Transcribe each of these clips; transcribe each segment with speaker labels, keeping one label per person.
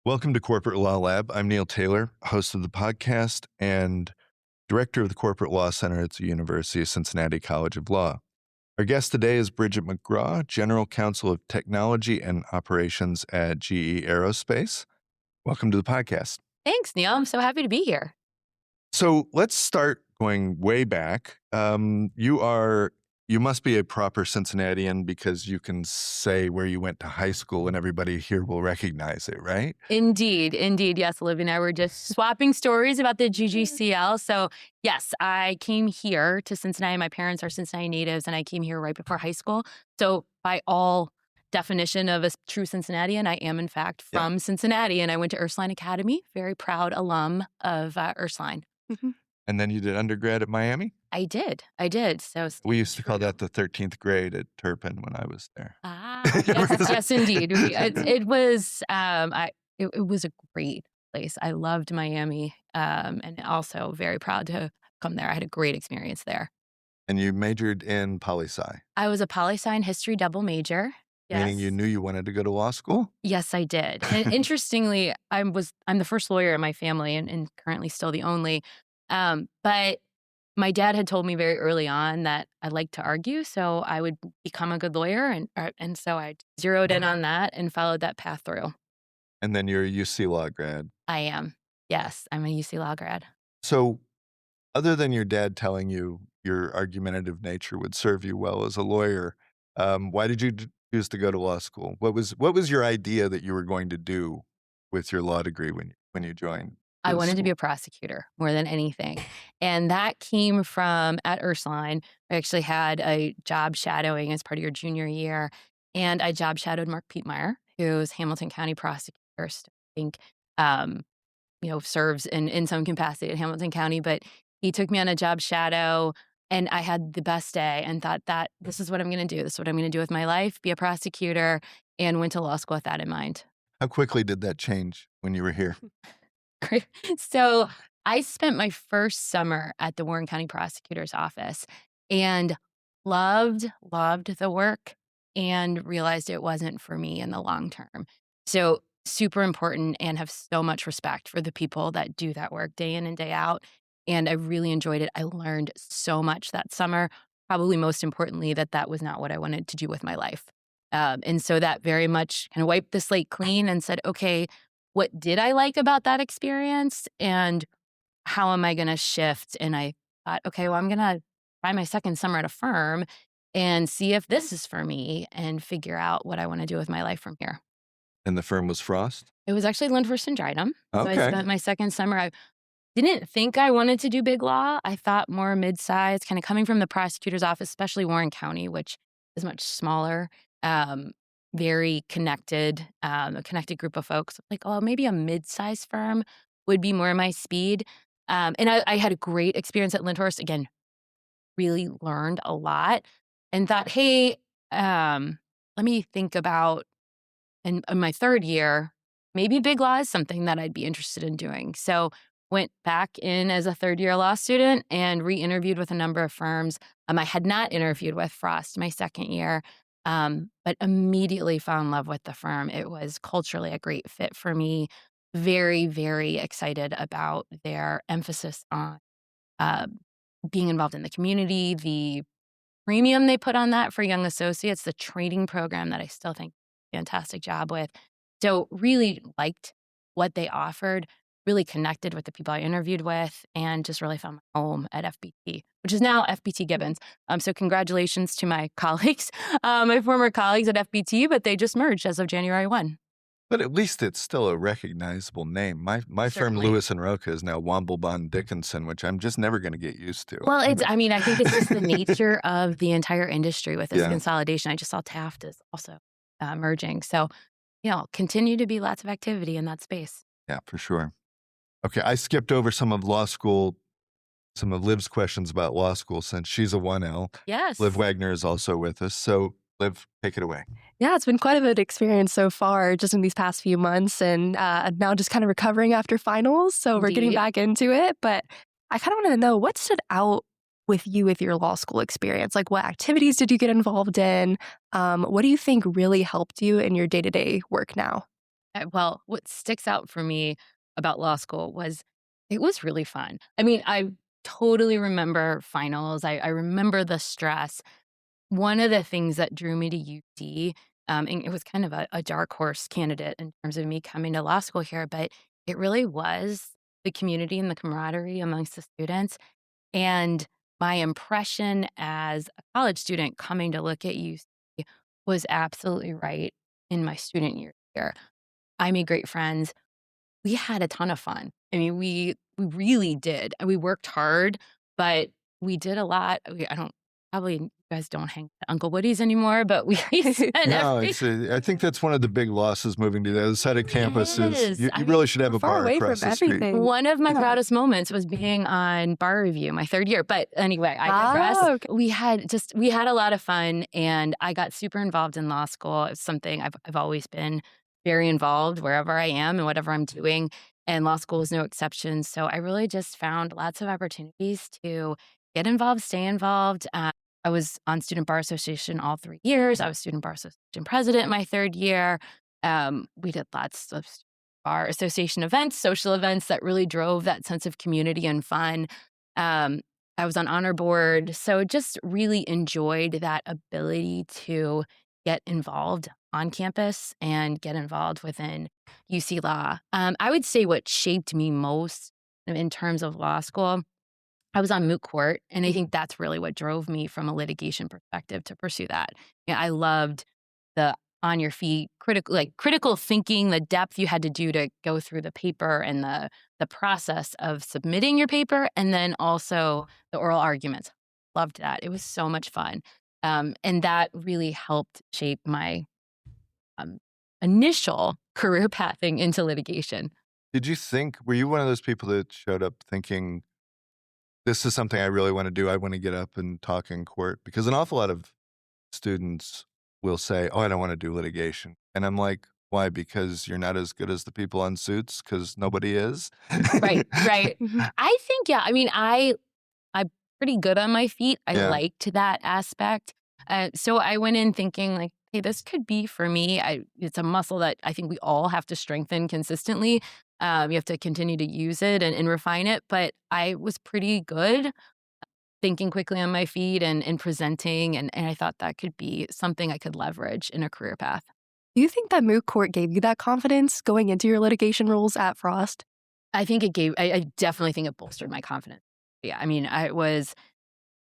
Speaker 1: Welcome to Corporate Law Lab. I'm Neil Taylor, host of the podcast and director of the Corporate Law Center at the University of Cincinnati College of Law. Our guest today is Bridget McGraw, General Counsel of Technology and Operations at GE Aerospace. Welcome to the podcast.
Speaker 2: Thanks, Neil. I'm so happy to be here.
Speaker 1: So let's start going way back. You must be a proper Cincinnatian because you can say where you went to high school and everybody here will recognize it, right?
Speaker 2: Indeed. Yes, Olivia and I were just swapping stories about the GGCL. So yes, I came here to Cincinnati. My parents are Cincinnati natives, and I came here right before high school. So by all definition of a true Cincinnatian, I am in fact from Cincinnati, and I went to Ursuline Academy, very proud alum of Ursuline.
Speaker 1: Mm-hmm. And then you did undergrad at Miami?
Speaker 2: I did. So
Speaker 1: we used to call that the 13th grade at Turpin when I was there.
Speaker 2: Yes, indeed. It was a great place. I loved Miami, and also very proud to come there. I had a great experience there.
Speaker 1: And you majored in poli-sci?
Speaker 2: I was a poli-sci and history double major. Yes.
Speaker 1: Meaning you knew you wanted to go to law school?
Speaker 2: Yes, I did. And interestingly, I'm the first lawyer in my family, and currently still the only. But my dad had told me very early on that I liked to argue, so I would become a good lawyer, and so I zeroed in on that and followed that path through.
Speaker 1: And then you're a UC Law grad.
Speaker 2: I am. Yes, I'm a UC Law grad.
Speaker 1: So other than your dad telling you your argumentative nature would serve you well as a lawyer, why did you choose to go to law school? What was your idea that you were going to do with your law degree when you joined?
Speaker 2: I wanted to be a prosecutor more than anything. And that came from at Ursuline. I actually had a job shadowing as part of your junior year. And I job shadowed Mark Pietmeyer, who's Hamilton County prosecutor. I think, serves in some capacity at Hamilton County. But he took me on a job shadow, and I had the best day and thought that this is what I'm going to do. This is what I'm going to do with my life, be a prosecutor, and went to law school with that in mind.
Speaker 1: How quickly did that change when you were here?
Speaker 2: So I spent my first summer at the Warren County Prosecutor's Office and loved the work and realized it wasn't for me in the long term. So super important, and have so much respect for the people that do that work day in and day out. And I really enjoyed it. I learned so much that summer, probably most importantly, that was not what I wanted to do with my life. And so that very much kind of wiped the slate clean and said, okay, what did I like about that experience, and how am I going to shift? And I thought, okay, well, I'm going to try my second summer at a firm and see if this is for me and figure out what I want to do with my life from here.
Speaker 1: And the firm was Frost?
Speaker 2: It was actually Lindhurst and Dryden.
Speaker 1: Okay.
Speaker 2: So I spent my second summer. I didn't think I wanted to do big law. I thought more mid-size, kind of coming from the prosecutor's office, especially Warren County, which is much smaller. Very connected, a connected group of folks. Like, oh, maybe a mid-sized firm would be more my speed. And I had a great experience at Lindhurst. Again, really learned a lot and thought, hey, let me think about, in my third year, maybe big law is something that I'd be interested in doing. So went back in as a third-year law student and re-interviewed with a number of firms. I had not interviewed with Frost my second year. But immediately fell in love with the firm. It was culturally a great fit for me. Very, very excited about their emphasis on being involved in the community, the premium they put on that for young associates, the training program that I still think fantastic job with. So really liked what they offered, really connected with the people I interviewed with, and just really found my home at FBT, which is now FBT Gibbons. So congratulations to my colleagues, my former colleagues at FBT, but they just merged as of January 1.
Speaker 1: But at least it's still a recognizable name. My firm, Lewis and Roca, is now Womble Dickinson, which I'm just never going to get used to.
Speaker 2: Well, I think it's just the nature of the entire industry with this consolidation. I just saw Taft is also merging. So, continue to be lots of activity in that space.
Speaker 1: Yeah, for sure. Okay, I skipped over some of Liv's questions about law school since she's a 1L.
Speaker 2: Yes.
Speaker 1: Liv Wagner is also with us. So, Liv, take it away.
Speaker 3: Yeah, it's been quite a good experience so far just in these past few months, and now just kind of recovering after finals. So
Speaker 2: Indeed.
Speaker 3: We're getting back into it. But I kind of want to know what stood out with you with your law school experience. Like, what activities did you get involved in? What do you think really helped you in your day-to-day work now?
Speaker 2: Well, what sticks out for me about law school was it was really fun. I mean, I totally remember finals. I remember the stress. One of the things that drew me to UC, and it was kind of a dark horse candidate in terms of me coming to law school here, but it really was the community and the camaraderie amongst the students. And my impression as a college student coming to look at UC was absolutely right in my student year here. I made great friends. We had a ton of fun. I mean, we really did, and we worked hard, but we did a lot. I don't probably you guys don't hang at Uncle Woody's anymore, but we spent
Speaker 1: No,
Speaker 2: every
Speaker 1: I think that's one of the big losses moving to the other side of campus is
Speaker 2: Yes.
Speaker 1: you
Speaker 2: I
Speaker 1: really should have
Speaker 3: We're
Speaker 1: a
Speaker 3: far
Speaker 1: bar
Speaker 3: away
Speaker 1: across
Speaker 3: from
Speaker 1: the street.
Speaker 3: everything.
Speaker 2: one of my
Speaker 3: Yeah.
Speaker 2: proudest moments was being on bar review my 3rd year, but anyway, I digress.
Speaker 3: Oh, okay.
Speaker 2: We had a lot of fun, and I got super involved in law school. It's something I've always been very involved wherever I am and whatever I'm doing, and law school is no exception. So I really just found lots of opportunities to get involved, stay involved. I was on Student Bar Association all 3 years. I was Student Bar Association president my 3rd year. We did lots of Bar Association events, social events that really drove that sense of community and fun. Um, I was on honor board, so just really enjoyed that ability to get involved on campus and get involved within UC Law. I would say what shaped me most in terms of law school, I was on moot court, and I think that's really what drove me from a litigation perspective to pursue that. Yeah, I loved the on your feet, critical thinking, the depth you had to do to go through the paper and the process of submitting your paper, and then also the oral arguments. Loved that. It was so much fun. And that really helped shape my um, initial career pathing into litigation.
Speaker 1: Were you one of those people that showed up thinking, this is something I really want to do? I want to get up and talk in court? Because an awful lot of students will say, oh, I don't want to do litigation. And I'm like, why? Because you're not as good as the people on Suits? Because nobody is?
Speaker 2: Right, right.
Speaker 3: Mhm.
Speaker 2: I think, yeah, I mean, I'm pretty good on my feet. I
Speaker 1: Yeah.
Speaker 2: liked that aspect. So I went in thinking like, hey, this could be for me. It's a muscle that I think we all have to strengthen consistently. You have to continue to use it and refine it. But I was pretty good thinking quickly on my feet and presenting. And I thought that could be something I could leverage in a career path.
Speaker 3: Do you think that moot court gave you that confidence going into your litigation roles at Frost?
Speaker 2: I think I definitely think it bolstered my confidence. Yeah. I mean,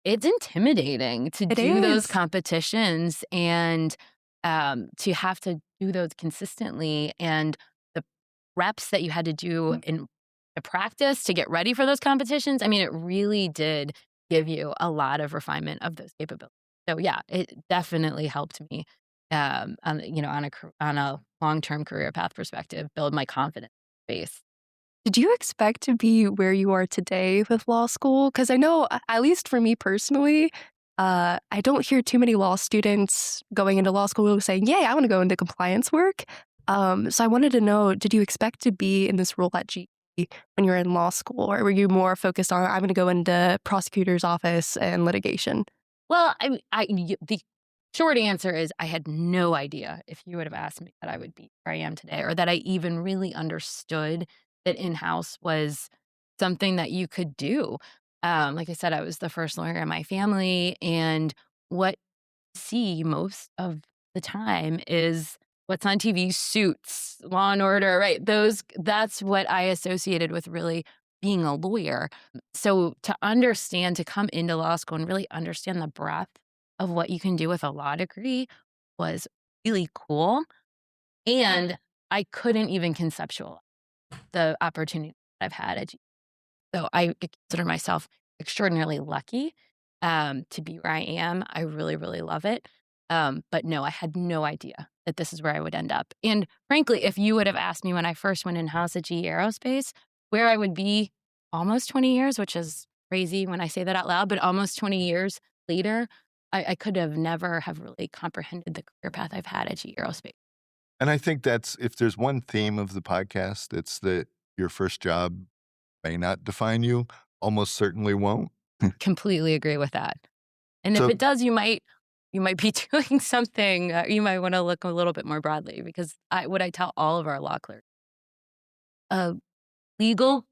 Speaker 2: it's intimidating to
Speaker 3: It
Speaker 2: do those
Speaker 3: is.
Speaker 2: competitions and, to have to do those consistently and the reps that you had to do in the practice to get ready for those competitions. I mean, it really did give you a lot of refinement of those capabilities. So, yeah, it definitely helped me, on a long-term career path perspective, build my confidence base.
Speaker 3: Did you expect to be where you are today with law school? Because I know, at least for me personally, I don't hear too many law students going into law school saying, "Yay, I want to go into compliance work." So I wanted to know, did you expect to be in this role at GE when you were in law school, or were you more focused on, "I'm going to go into prosecutor's office and litigation"?
Speaker 2: Well, the short answer is I had no idea if you would have asked me that I would be where I am today or that I even really understood that in-house was something that you could do. Like I said, I was the first lawyer in my family, and what I see most of the time is what's on TV, Suits, Law& and Order, right? That's what I associated with really being a lawyer. So to come into law school and really understand the breadth of what you can do with a law degree was really cool. And I couldn't even conceptualize the opportunity that I've had at so I consider myself extraordinarily lucky to be where I am. I really, really love it. But no, I had no idea that this is where I would end up. And frankly, if you would have asked me when I first went in house at GE Aerospace, where I would be almost 20 years, which is crazy when I say that out loud, but almost 20 years later, I could have never have really comprehended the career path I've had at GE Aerospace.
Speaker 1: And I think that's if there's one theme of the podcast, it's that your first job may not define you, almost certainly won't.
Speaker 2: Completely agree with that. And if
Speaker 1: So
Speaker 2: it does, you might you might be doing something, you might want to look a little bit more broadly because what I tell all of our law clerks, a legal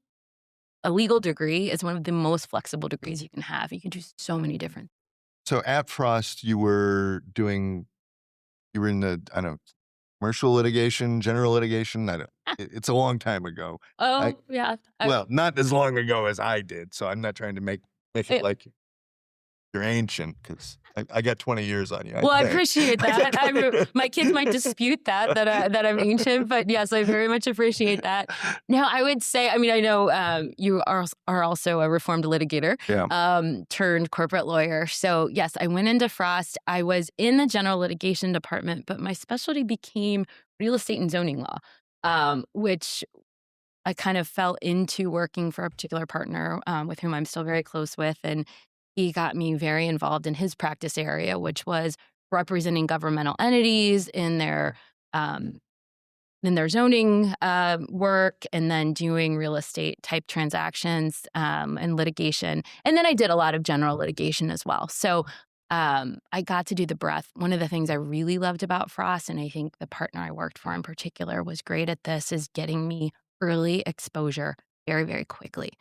Speaker 2: a legal degree is one of the most flexible degrees you can have. You can do so many different.
Speaker 1: So at Frost, you were in the, I don't know, commercial litigation, general litigation. I don't, it's a long time ago.
Speaker 2: Oh, yeah.
Speaker 1: Well, not as long ago as I did. So I'm not trying to make it like you're ancient because I got 20 years on you.
Speaker 2: Well, I
Speaker 1: think.
Speaker 2: appreciate that. My kids might dispute that I'm ancient, but yes, I very much appreciate that. Now, I would say, I mean, I know you are also a reformed litigator, turned corporate lawyer. So yes, I went into Frost. I was in the general litigation department, but my specialty became real estate and zoning law, which I kind of fell into working for a particular partner with whom I'm still very close with, and he got me very involved in his practice area, which was representing governmental entities in their zoning work, and then doing real estate type transactions and litigation. And then I did a lot of general litigation as well. So I got to do the breadth. One of the things I really loved about Frost, and I think the partner I worked for in particular was great at this, is getting me early exposure very, very quickly.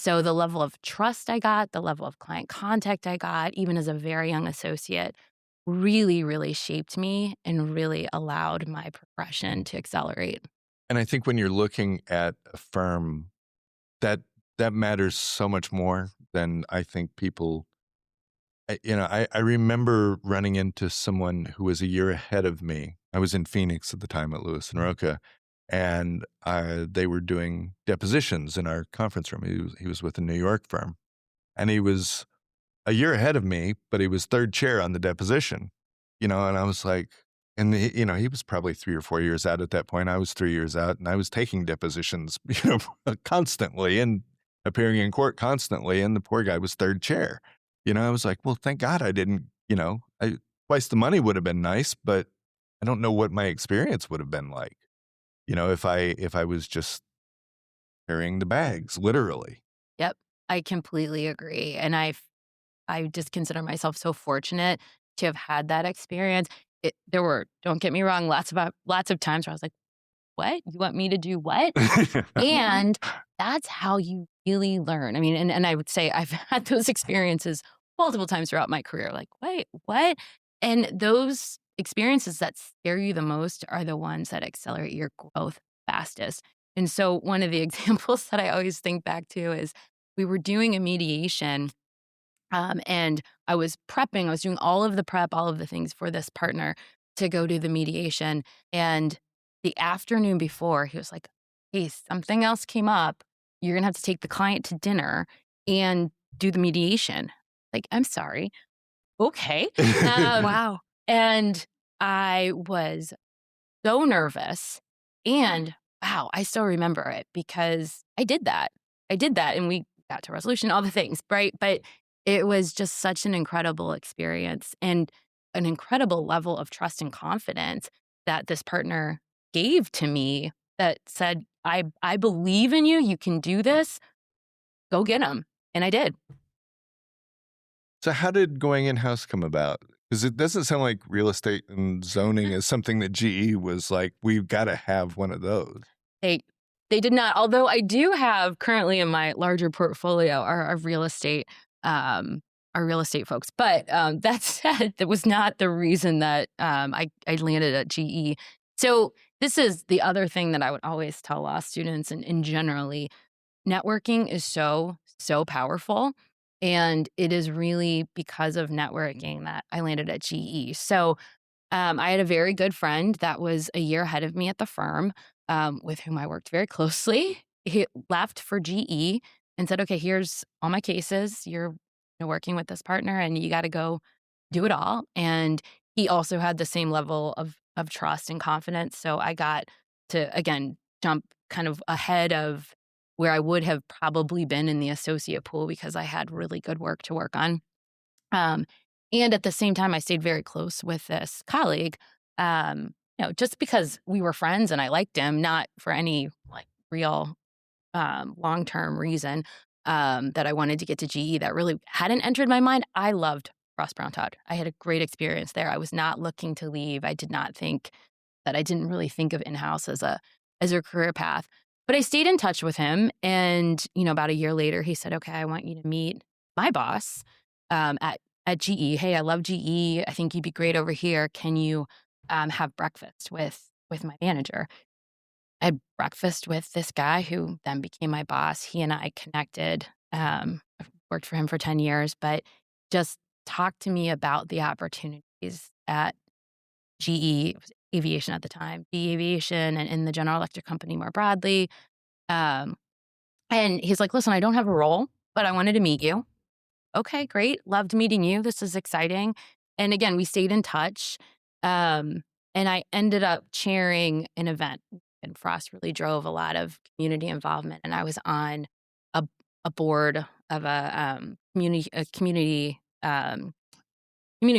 Speaker 2: So the level of trust I got, the level of client contact I got, even as a very young associate, really, really shaped me and really allowed my progression to accelerate.
Speaker 1: And I think when you're looking at a firm, that matters so much more than I think people. I remember running into someone who was a year ahead of me. I was in Phoenix at the time at Lewis and Rocha, and they were doing depositions in our conference room. He was with a New York firm, and he was a year ahead of me, but he was third chair on the deposition. And I was like, and he was probably 3 or 4 years out at that point. I was 3 years out, and I was taking depositions, constantly and appearing in court constantly, and the poor guy was third chair. I was like, well, thank God I didn't. Twice the money would have been nice, but I don't know what my experience would have been like. If I was just carrying the bags, literally.
Speaker 2: Yep, I completely agree. And I just consider myself so fortunate to have had that experience. There were, don't get me wrong, lots of times where I was like, what? You want me to do what? And that's how you really learn. I mean, and I would say I've had those experiences multiple times throughout my career. Like, wait, what? And those experiences that scare you the most are the ones that accelerate your growth fastest. And so one of the examples that I always think back to is we were doing a mediation, and I was prepping. I was doing all of the prep, all of the things for this partner to go do the mediation. And the afternoon before, he was like, hey, something else came up. You're going to have to take the client to dinner and do the mediation. Like, I'm sorry. Okay.
Speaker 3: Wow.
Speaker 2: And I was so nervous. And wow, I still remember it because I did that. And we got to resolution, all the things, right? But it was just such an incredible experience and an incredible level of trust and confidence that this partner gave to me that said, I believe in you. You can do this. Go get them. And I did.
Speaker 1: So how did going in-house come about? Because it doesn't sound like real estate and zoning is something that GE was like, we've got to have one of those.
Speaker 2: They did not. Although I do have currently in my larger portfolio our real estate folks. But that said, that was not the reason that I landed at GE. So this is the other thing that I would always tell law students, and generally, networking is so powerful. And it is really because of networking that I landed at GE. So I had a very good friend that was a year ahead of me at the firm, with whom I worked very closely. He left for GE and said, okay, here's all my cases. You're working with this partner and you got to go do it all. And he also had the same level of trust and confidence. So I got to, again, jump kind of ahead of where I would have probably been in the associate pool because I had really good work to work on. And at the same time, I stayed very close with this colleague, just because we were friends and I liked him, not for any like real long-term reason that I wanted to get to GE that really hadn't entered my mind. I loved Ross Brown Todd. I had a great experience there. I was not looking to leave. I didn't really think of in-house as a career path. But I stayed in touch with him, and, about a year later, he said, "Okay, I want you to meet my boss, at GE. Hey, I love GE. I think you'd be great over here. Can you, have breakfast with my manager?" I had breakfast with this guy who then became my boss. He and I connected. I've worked for him for 10 years, but just talked to me about the opportunities at GE. It was aviation at the time, GE Aviation, and in the General Electric company more broadly. Um, and he's like, "Listen, I don't have a role, but I wanted to meet you." Okay, great. Loved meeting you. This is exciting. And again, we stayed in touch. And I ended up chairing an event. And Frost really drove a lot of community involvement. And I was on a, a board of community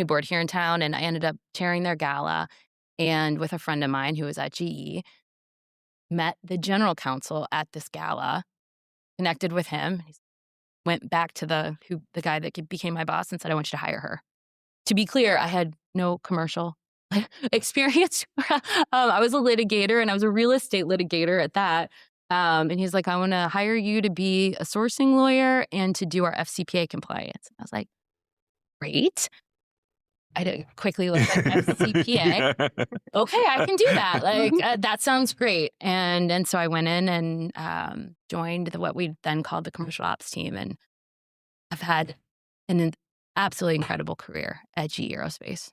Speaker 2: board here in town. And I ended up chairing their gala. And with a friend of mine who was at GE, met the general counsel at this gala, connected with him. He went back to the guy that became my boss and said, "I want you to hire her." To be clear, I had no commercial experience. I was a litigator, and I was a real estate litigator at that. And he's like, "I want to hire you to be a sourcing lawyer and to do our FCPA compliance." I was like, "Great." I did quickly look at FCPA. Okay, I can do that. That sounds great. And so I went in and joined what we then called the commercial ops team, and I've had an absolutely incredible career at GE Aerospace.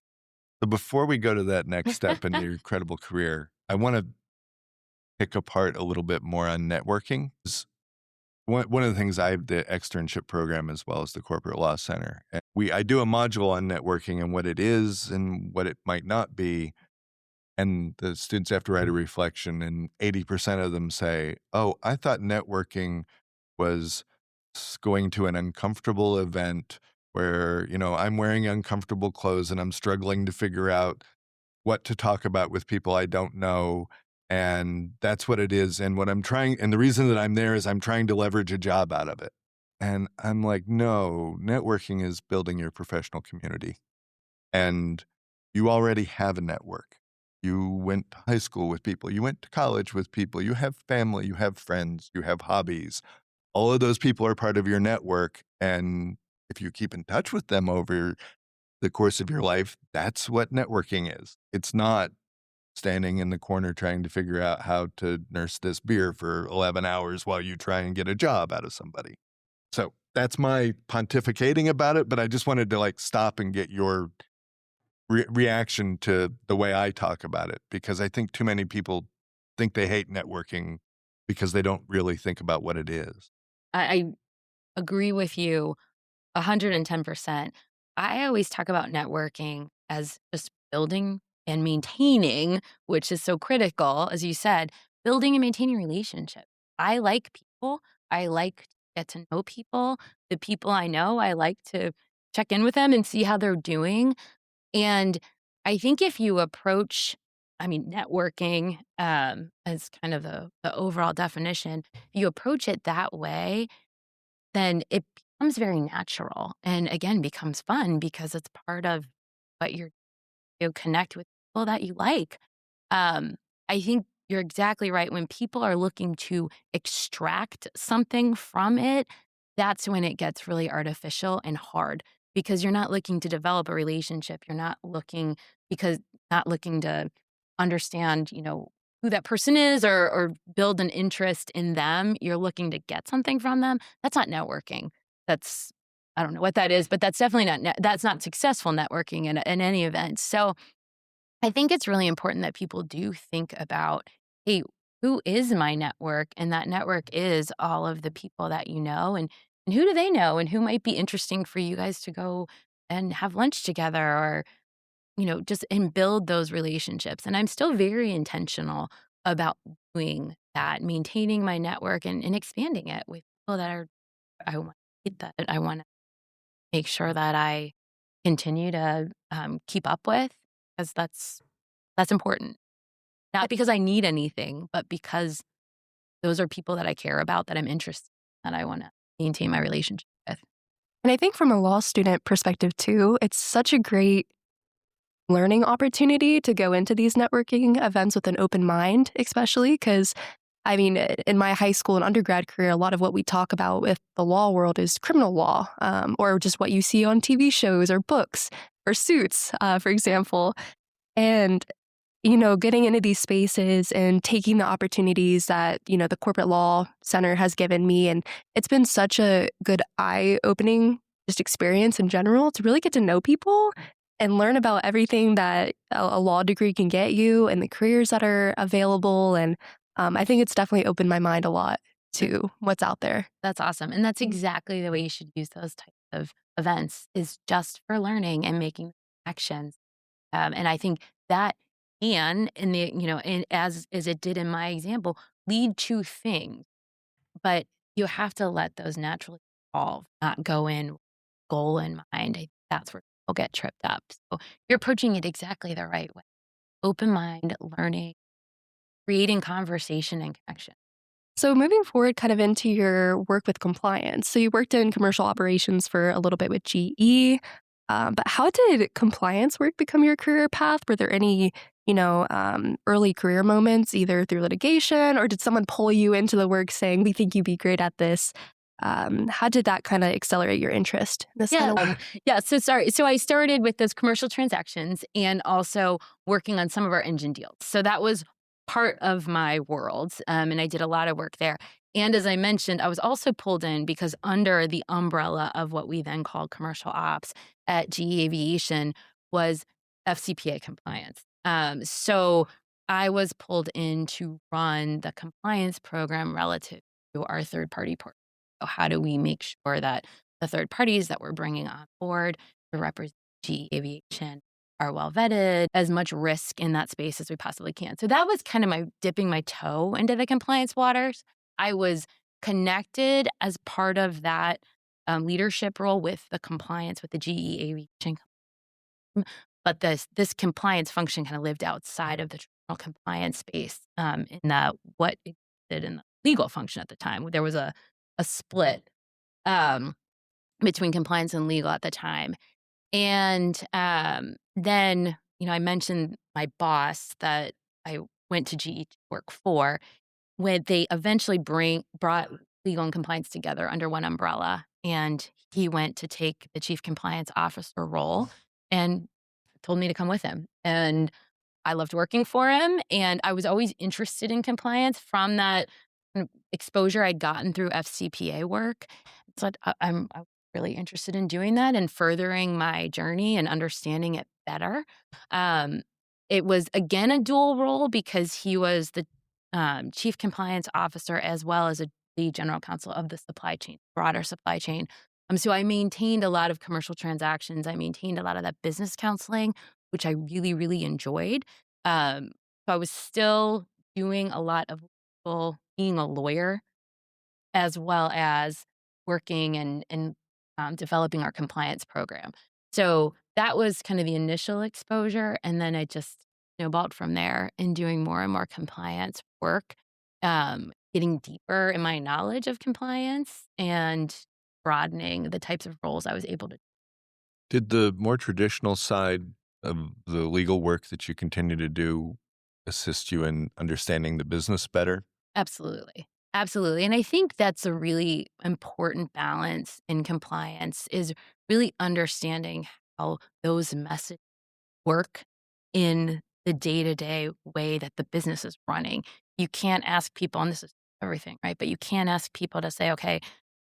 Speaker 1: So before we go to that next step in your incredible career, I want to pick apart a little bit more on networking. One of the things I have the externship program as well as the corporate law center. And I do a module on networking and what it is and what it might not be. And the students have to write a reflection, and 80% of them say, "Oh, I thought networking was going to an uncomfortable event where, I'm wearing uncomfortable clothes and I'm struggling to figure out what to talk about with people I don't know. And that's what it is. And the reason that I'm there is I'm trying to leverage a job out of it." And I'm like, no, networking is building your professional community. And you already have a network. You went to high school with people, you went to college with people, you have family, you have friends, you have hobbies. All of those people are part of your network. And if you keep in touch with them over the course of your life, that's what networking is. It's not standing in the corner trying to figure out how to nurse this beer for 11 hours while you try and get a job out of somebody. So that's my pontificating about it, but I just wanted to stop and get your reaction to the way I talk about it, because I think too many people think they hate networking because they don't really think about what it is.
Speaker 2: I agree with you 110%. I always talk about networking as just building and maintaining, which is so critical, as you said, building and maintaining relationships. I like people. I like to get to know people. The people I know, I like to check in with them and see how they're doing. And I think if you approach, networking, as kind of the overall definition, if you approach it that way, then it becomes very natural and again becomes fun because it's part of what you connect with people that you like. I think you're exactly right. When people are looking to extract something from it, that's when it gets really artificial and hard because you're not looking to develop a relationship. You're not looking to understand, who that person is or build an interest in them. You're looking to get something from them. That's not networking. That's I don't know what that is, but that's definitely that's not successful networking in any event. So I think it's really important that people do think about, hey, who is my network? And that network is all of the people that you know, and who do they know, and who might be interesting for you guys to go and have lunch together, or just and build those relationships. And I'm still very intentional about doing that, maintaining my network and expanding it with people that I want that I want to make sure that I continue to keep up with, because that's important. Not because I need anything, but because those are people that I care about, that I'm interested in, that I want to maintain my relationship with.
Speaker 3: And I think from a law student perspective too, it's such a great learning opportunity to go into these networking events with an open mind, especially because I mean, in my high school and undergrad career, a lot of what we talk about with the law world is criminal law, or just what you see on TV shows or books or Suits, for example. And getting into these spaces and taking the opportunities that, the corporate law center has given me. And it's been such a good eye opening just experience in general to really get to know people and learn about everything that a law degree can get you and the careers that are available. And I think it's definitely opened my mind a lot to what's out there.
Speaker 2: That's awesome. And that's exactly the way you should use those types of events is just for learning and making actions. And I think that can, in the, and as it did in my example, lead to things, but you have to let those naturally evolve, not go in with goal in mind. I think that's where people get tripped up. So you're approaching it exactly the right way. Open mind, learning, creating conversation and connection.
Speaker 3: So moving forward kind of into your work with compliance. So you worked in commercial operations for a little bit with GE, but how did compliance work become your career path? Were there any, early career moments, either through litigation or did someone pull you into the work saying, we think you'd be great at this? How did that kind of accelerate your interest in this
Speaker 2: Yeah.
Speaker 3: kind of
Speaker 2: Yeah. So sorry. So I started with those commercial transactions and also working on some of our engine deals. So that was part of my world. And I did a lot of work there. And as I mentioned, I was also pulled in because under the umbrella of what we then called commercial ops at GE Aviation was FCPA compliance. So I was pulled in to run the compliance program relative to our third party portfolio. So how do we make sure that the third parties that we're bringing on board to represent GE Aviation are well vetted, as much risk in that space as we possibly can. So that was kind of my dipping my toe into the compliance waters. I was connected as part of that leadership role with the compliance with the GE Aviation, but this compliance function kind of lived outside of the traditional compliance space in that what existed in the legal function at the time. There was a split um, between compliance and legal at the time. And then, I mentioned my boss that I went to GE to work for when they eventually brought legal and compliance together under one umbrella. And he went to take the chief compliance officer role and told me to come with him. And I loved working for him, and I was always interested in compliance from that kind of exposure I'd gotten through FCPA work. So I'm really interested in doing that and furthering my journey and understanding it better. Um, it was, again, a dual role because he was the chief compliance officer as well as the general counsel of the supply chain, broader supply chain. So I maintained a lot of commercial transactions. I maintained a lot of that business counseling, which I really, really enjoyed. So I was still doing a lot of being a lawyer as well as working and developing our compliance program. So that was kind of the initial exposure, and then it just snowballed from there in doing more and more compliance work, getting deeper in my knowledge of compliance and broadening the types of roles I was able to.
Speaker 1: Did the more traditional side of the legal work that you continue to do assist you in understanding the business better?
Speaker 2: Absolutely. Absolutely. And I think that's a really important balance in compliance is really understanding how those messages work in the day-to-day way that the business is running. You can't ask people, and this is everything, right? But you can't ask people to say, okay,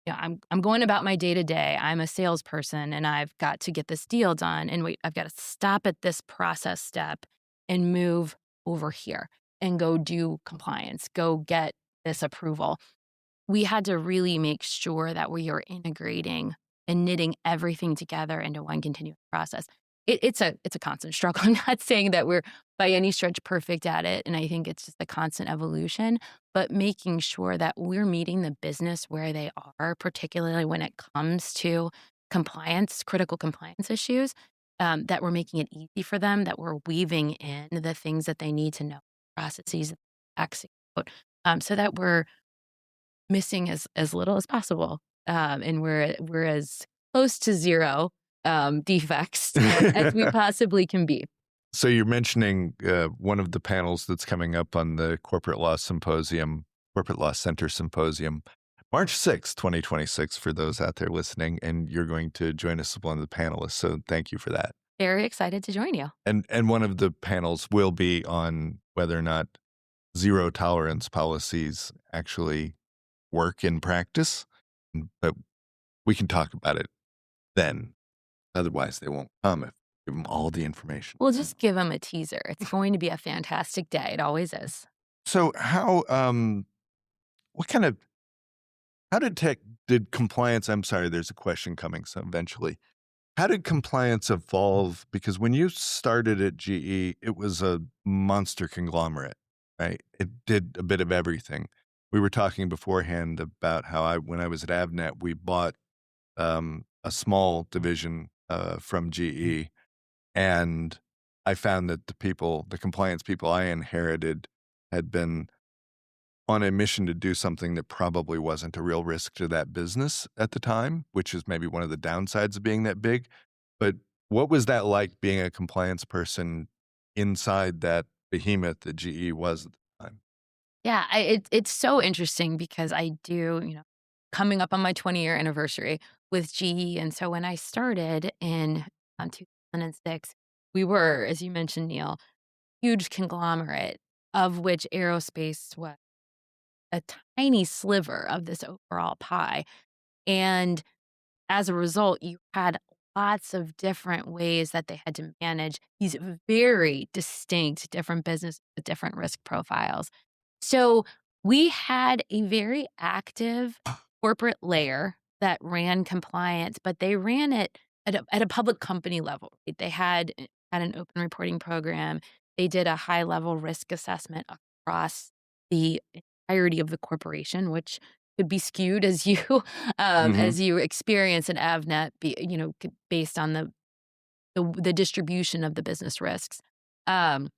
Speaker 2: yeah, I'm going about my day-to-day. I'm a salesperson and I've got to get this deal done. And wait, I've got to stop at this process step and move over here and go do compliance, go get this approval. We had to really make sure that we are integrating and knitting everything together into one continuous process. It's a constant struggle. I'm not saying that we're by any stretch perfect at it, and I think it's just a constant evolution, but making sure that we're meeting the business where they are, particularly when it comes to compliance, critical compliance issues, that we're making it easy for them, that we're weaving in the things that they need to know, processes, execute, so that we're missing as little as possible, and we're as close to zero defects as we possibly can be.
Speaker 1: So you're mentioning one of the panels that's coming up on the Corporate Law Symposium, Corporate Law Center Symposium, March 6th, 2026, for those out there listening, and you're going to join us as one of the panelists. So thank you for that.
Speaker 2: Very excited to join you.
Speaker 1: And one of the panels will be on whether or not zero tolerance policies actually work in practice, but we can talk about it then. Otherwise, they won't come if we give them all the information.
Speaker 2: We'll just give them a teaser. It's going to be a fantastic day. It always is.
Speaker 1: So what kind of, how did compliance, I'm sorry, there's a question coming, so eventually. How did compliance evolve? Because when you started at GE, it was a monster conglomerate, right? It did a bit of everything. We were talking beforehand about how when I was at Avnet, we bought a small division from GE, and I found that the compliance people I inherited had been on a mission to do something that probably wasn't a real risk to that business at the time, which is maybe one of the downsides of being that big. But what was that like, being a compliance person inside that behemoth that GE was at the time?
Speaker 2: Yeah, it's so interesting because I do, coming up on my 20-year anniversary with GE. And so when I started in 2006, we were, as you mentioned, Neil, huge conglomerate, of which aerospace was a tiny sliver of this overall pie. And as a result, you had lots of different ways that they had to manage these very distinct different businesses with different risk profiles. So we had a very active corporate layer that ran compliance, but they ran it at a public company level. Right? They had an open reporting program. They did a high level risk assessment across the entirety of the corporation, which could be skewed as you
Speaker 1: Hmm.
Speaker 2: as you experience an AvNet, based on the distribution of the business risks. Um,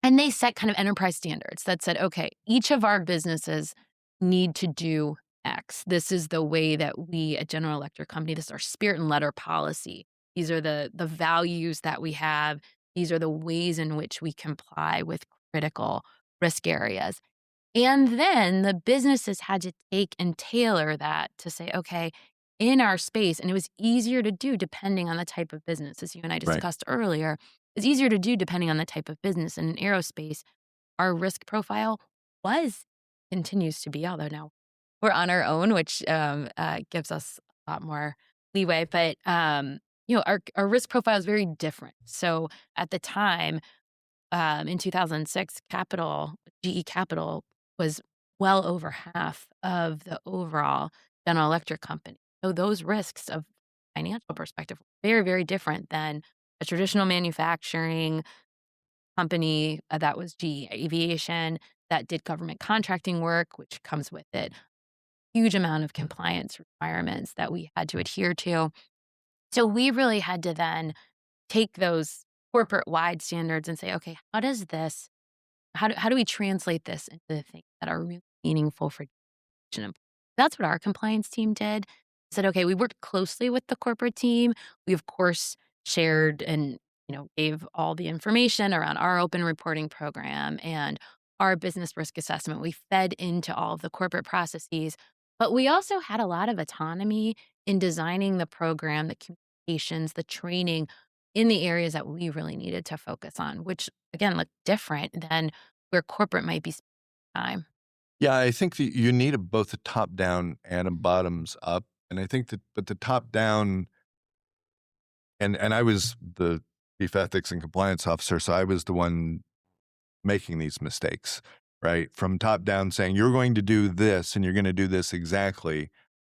Speaker 2: and they set kind of enterprise standards that said, okay, each of our businesses need to do X. This is the way that we at General Electric Company, this is our spirit and letter policy. These are the values that we have. These are the ways in which we comply with critical risk areas. And then the businesses had to take and tailor that to say, okay, in our space, and it was easier to do depending on the type of business, as you and I
Speaker 1: Right.
Speaker 2: discussed earlier. It's easier to do depending on the type of business. And in aerospace, our risk profile was, continues to be, although now we're on our own, which gives us a lot more leeway. But our risk profile is very different. So at the time, in 2006, GE Capital was well over half of the overall General Electric company. So those risks of financial perspective were very, very different than a traditional manufacturing company that was GE Aviation that did government contracting work, which comes with it huge amount of compliance requirements that we had to adhere to. So we really had to then take those corporate wide standards and say, okay, how do we translate this into the things that are really meaningful for education? That's what our compliance team did. Said, okay, we worked closely with the corporate team. We of course shared and gave all the information around our open reporting program and our business risk assessment. We fed into all of the corporate processes, but we also had a lot of autonomy in designing the program, the communications, the training in the areas that we really needed to focus on, which again looked different than where corporate might be spending time.
Speaker 1: Yeah, I think that you need both a top down and a bottoms up. And I think that, but the top down, and I was the chief ethics and compliance officer, so I was the one making these mistakes, right? From top down saying, you're going to do this and you're going to do this exactly,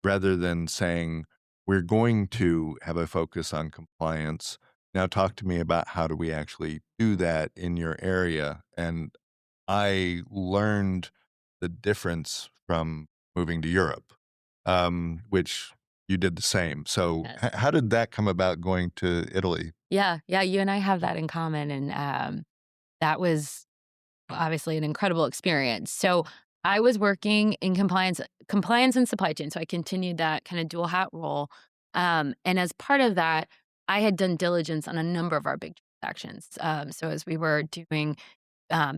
Speaker 1: rather than saying, we're going to have a focus on compliance. Now talk to me about how do we actually do that in your area. And I learned the difference from moving to Europe, which you did the same. So
Speaker 2: Yes.
Speaker 1: how did that come about, going to Italy?
Speaker 2: Yeah, yeah, you and I have that in common, and that was obviously an incredible experience. So I was working in compliance and supply chain, so I continued that kind of dual hat role. And as part of that, I had done diligence on a number of our big transactions. So as we were doing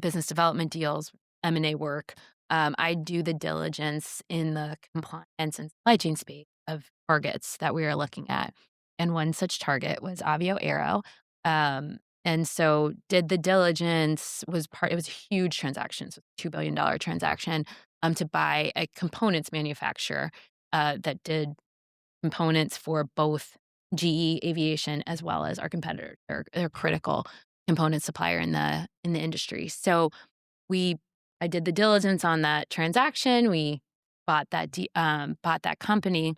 Speaker 2: business development deals, M&A work, I do the diligence in the compliance and supply chain space of targets that we are looking at. And one such target was Avio Aero. And so did the diligence it was a huge transaction, so $2 billion transaction to buy a components manufacturer that did components for both GE Aviation as well as our competitor. They're critical component supplier in the industry. So we I did the diligence on that transaction. We bought that company,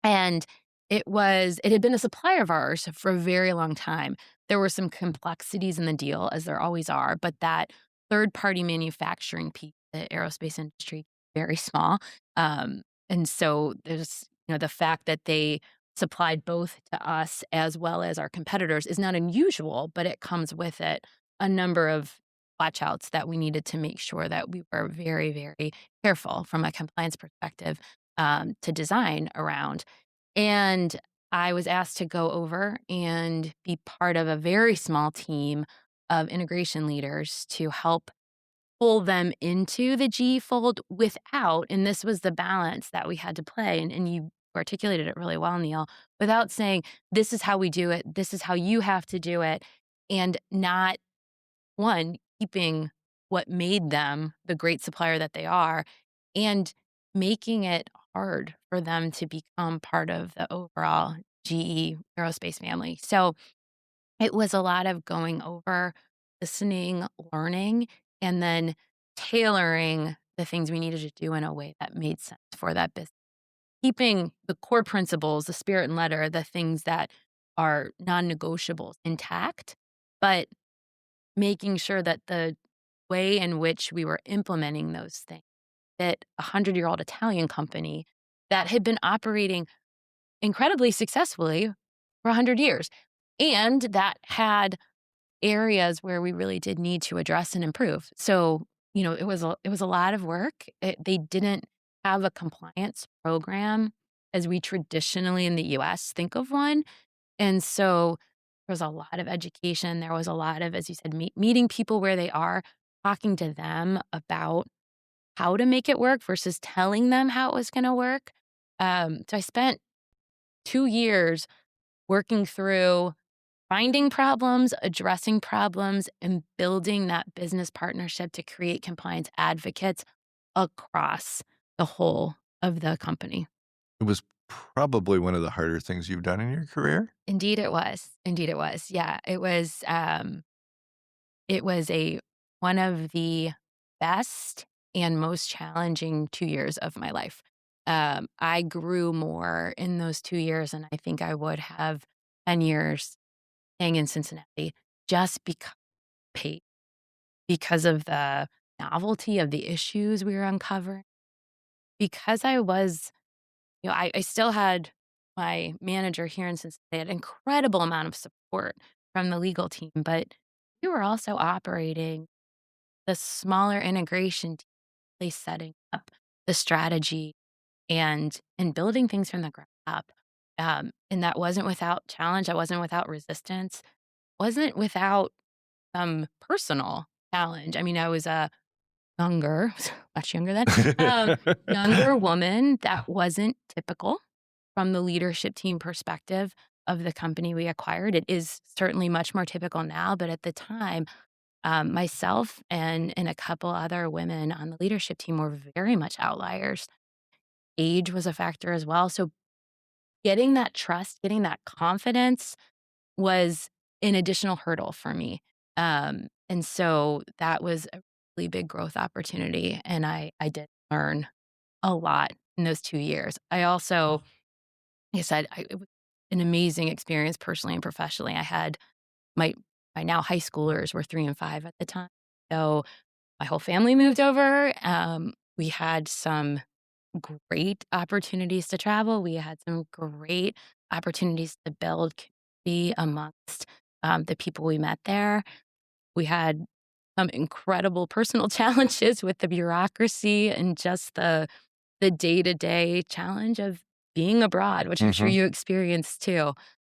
Speaker 2: and it had been a supplier of ours for a very long time. There were some complexities in the deal, as there always are, but that third-party manufacturing piece, the aerospace industry, very small. And so there's, the fact that they supplied both to us as well as our competitors is not unusual, but it comes with it a number of watch-outs that we needed to make sure that we were very, very careful from a compliance perspective, to design around. And I was asked to go over and be part of a very small team of integration leaders to help pull them into the G fold without, and this was the balance that we had to play, and you articulated it really well, Neil, without saying, this is how we do it, this is how you have to do it, and not one, keeping what made them the great supplier that they are, and making it hard for them to become part of the overall GE Aerospace family. So it was a lot of going over, listening, learning, and then tailoring the things we needed to do in a way that made sense for that business. Keeping the core principles, the spirit and letter, the things that are non-negotiables intact, but making sure that the way in which we were implementing those things fit a 100-year-old Italian company that had been operating incredibly successfully for 100 years, and that had areas where we really did need to address and improve. So, it was a lot of work. They didn't have a compliance program as we traditionally in the US think of one, and so there was a lot of education. There was a lot of, as you said, meeting people where they are, talking to them about how to make it work versus telling them how it was gonna work. So I spent 2 years working through finding problems, addressing problems, and building that business partnership to create compliance advocates across the whole of the company.
Speaker 1: It was probably one of the harder things you've done in your career?
Speaker 2: Indeed it was. Indeed it was. Yeah, it was a one of the best and most challenging 2 years of my life. I grew more in those 2 years than I think I would have 10 years staying in Cincinnati just because of the novelty of the issues we were uncovering. Because I was I still had my manager here in Cincinnati, had incredible amount of support from the legal team, but we were also operating the smaller integration team, really setting up the strategy and building things from the ground up. And that wasn't without challenge, that wasn't without resistance, wasn't without personal challenge. I mean, I was a younger, much younger then, younger woman that wasn't typical from the leadership team perspective of the company we acquired. It is certainly much more typical now, but at the time, myself and a couple other women on the leadership team were very much outliers. Age was a factor as well. So getting that trust, getting that confidence was an additional hurdle for me. And so that was a really big growth opportunity. And I did learn a lot in those 2 years. I also, like I said, it was an amazing experience personally and professionally. I had my my now high schoolers were 3 and 5 at the time. So my whole family moved over. We had some great opportunities to travel. We had some great opportunities to build community amongst the people we met there. We had some incredible personal challenges with the bureaucracy and just the day-to-day challenge of being abroad, which I'm sure
Speaker 1: Mhm.
Speaker 2: you experienced too.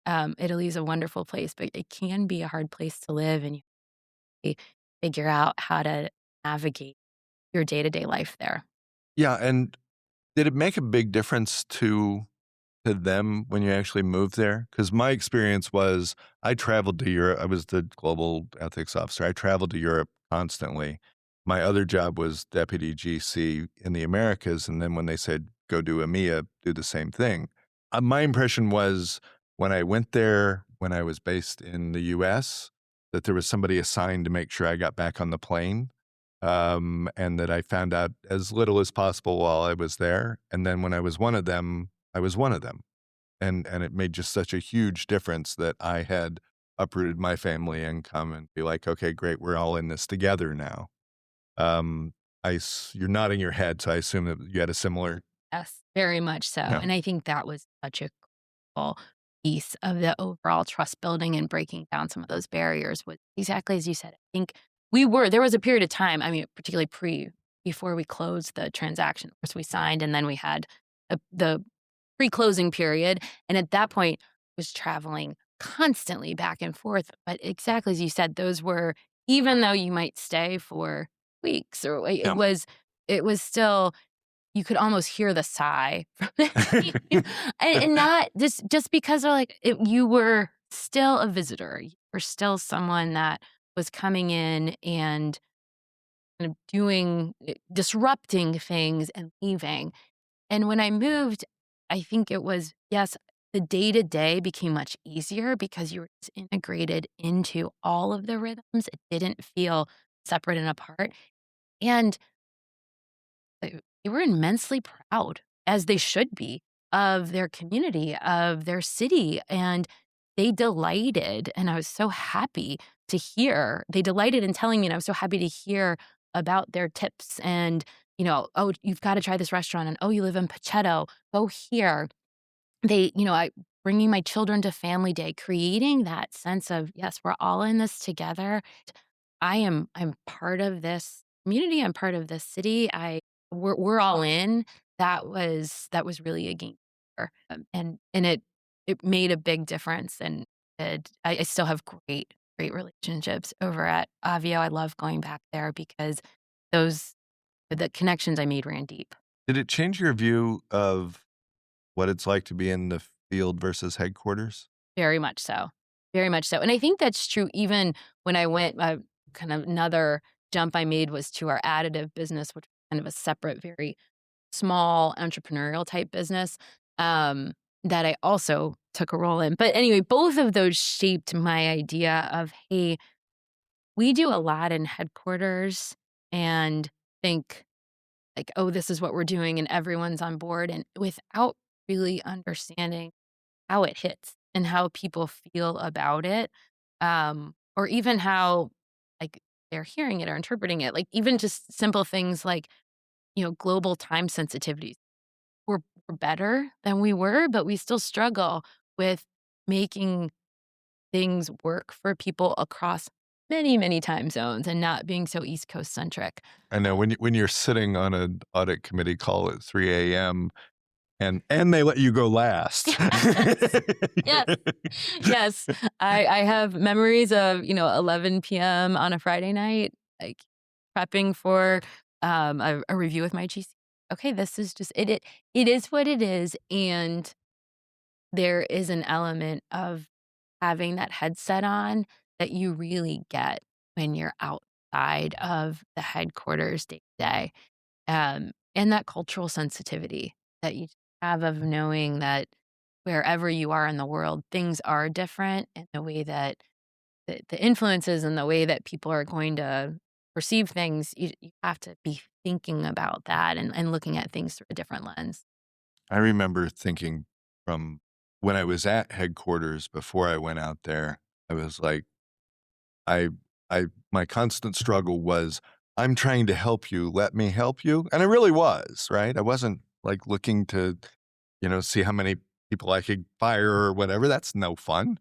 Speaker 2: Italy is a wonderful place, but it can be a hard place to live, and you figure out how to navigate your day-to-day life there.
Speaker 1: Yeah, and did it make a big difference to them when you actually moved there? Because my experience was I traveled to Europe. I was the global ethics officer. I traveled to Europe constantly. My other job was deputy GC in the Americas, and then when they said, "Go do EMEA," do the same thing. My impression was when I went there, when I was based in the US, that there was somebody assigned to make sure I got back on the plane, and that I found out as little as possible while I was there, and then when I was one of them, I was one of them, and it made just such a huge difference that I had uprooted my family income and be like, "Okay, great, we're all in this together now." Um, you're nodding your head, so I assume that you had a similar.
Speaker 2: Yes, very much so,
Speaker 1: Yeah,
Speaker 2: and I think that was such a cool piece of the overall trust building and breaking down some of those barriers was exactly as you said. I think there was a period of time, I mean, particularly before we closed the transaction. Of course, we signed, and then we had the pre-closing period, and at that point, was traveling constantly back and forth, but exactly as you said, those were even though you might stay for weeks or
Speaker 1: yeah.
Speaker 2: it was still you could almost hear the sigh from the team, and not just because they're like, you were still a visitor. You were still someone that was coming in and kind of disrupting things and leaving. And when I moved, I think it was, yes, the day-to-day became much easier because you were just integrated into all of the rhythms. It didn't feel separate and apart. And they were immensely proud, as they should be, of their community, of their city, and they delighted, and I was so happy to hear. They delighted in telling me, and I was so happy to hear about their tips and, "Oh, you've gotta try this restaurant," and, "Oh, you live in Pachetto, go here." I bringing my children to family day, creating that sense of, "Yes, we're all in this together. I'm part of this community, I'm part of this city, we're all in." That was really a game changer, and it made a big difference, and I still have great relationships over at Avio. I love going back there because those the connections I made ran deep.
Speaker 1: Did it change your view of what it's like to be in the field versus headquarters?
Speaker 2: Very much so. Very much so, and I think that's true even when I went kind of another jump I made was to our additive business, which was kind of a separate, very small entrepreneurial type business, that I also took a role in. But anyway, both of those shaped my idea of, "Hey, we do a lot in headquarters and think like, oh, this is what we're doing,' and everyone's on board," and without really understanding how it hits and how people feel about it, or even how, like, they're hearing it or interpreting it, like, even just simple things like, global time sensitivities. We're better than we were, but we still struggle with making things work for people across many, many time zones and not being so East Coast centric.
Speaker 1: I know when you're sitting on an audit committee call at 3 a.m. and they let you go last.
Speaker 2: Yes. Yes. Yes. I have memories of, 11 p.m. on a Friday night, like, prepping for, a review with my GC. Okay, this is just it is what it is, and there is an element of having that headset on that you really get when you're outside of the headquarters day to day. And that cultural sensitivity that you have of knowing that wherever you are in the world, things are different and the way that the influences and the way that people are going to perceive things, you have to be thinking about that and looking at things through a different lens.
Speaker 1: I remember thinking from when I was at headquarters before I went out there, I was like, I my constant struggle was, "I'm trying to help you, let me help you." And I really was, right? I wasn't, like, looking to, see how many people I could fire or whatever, that's no fun.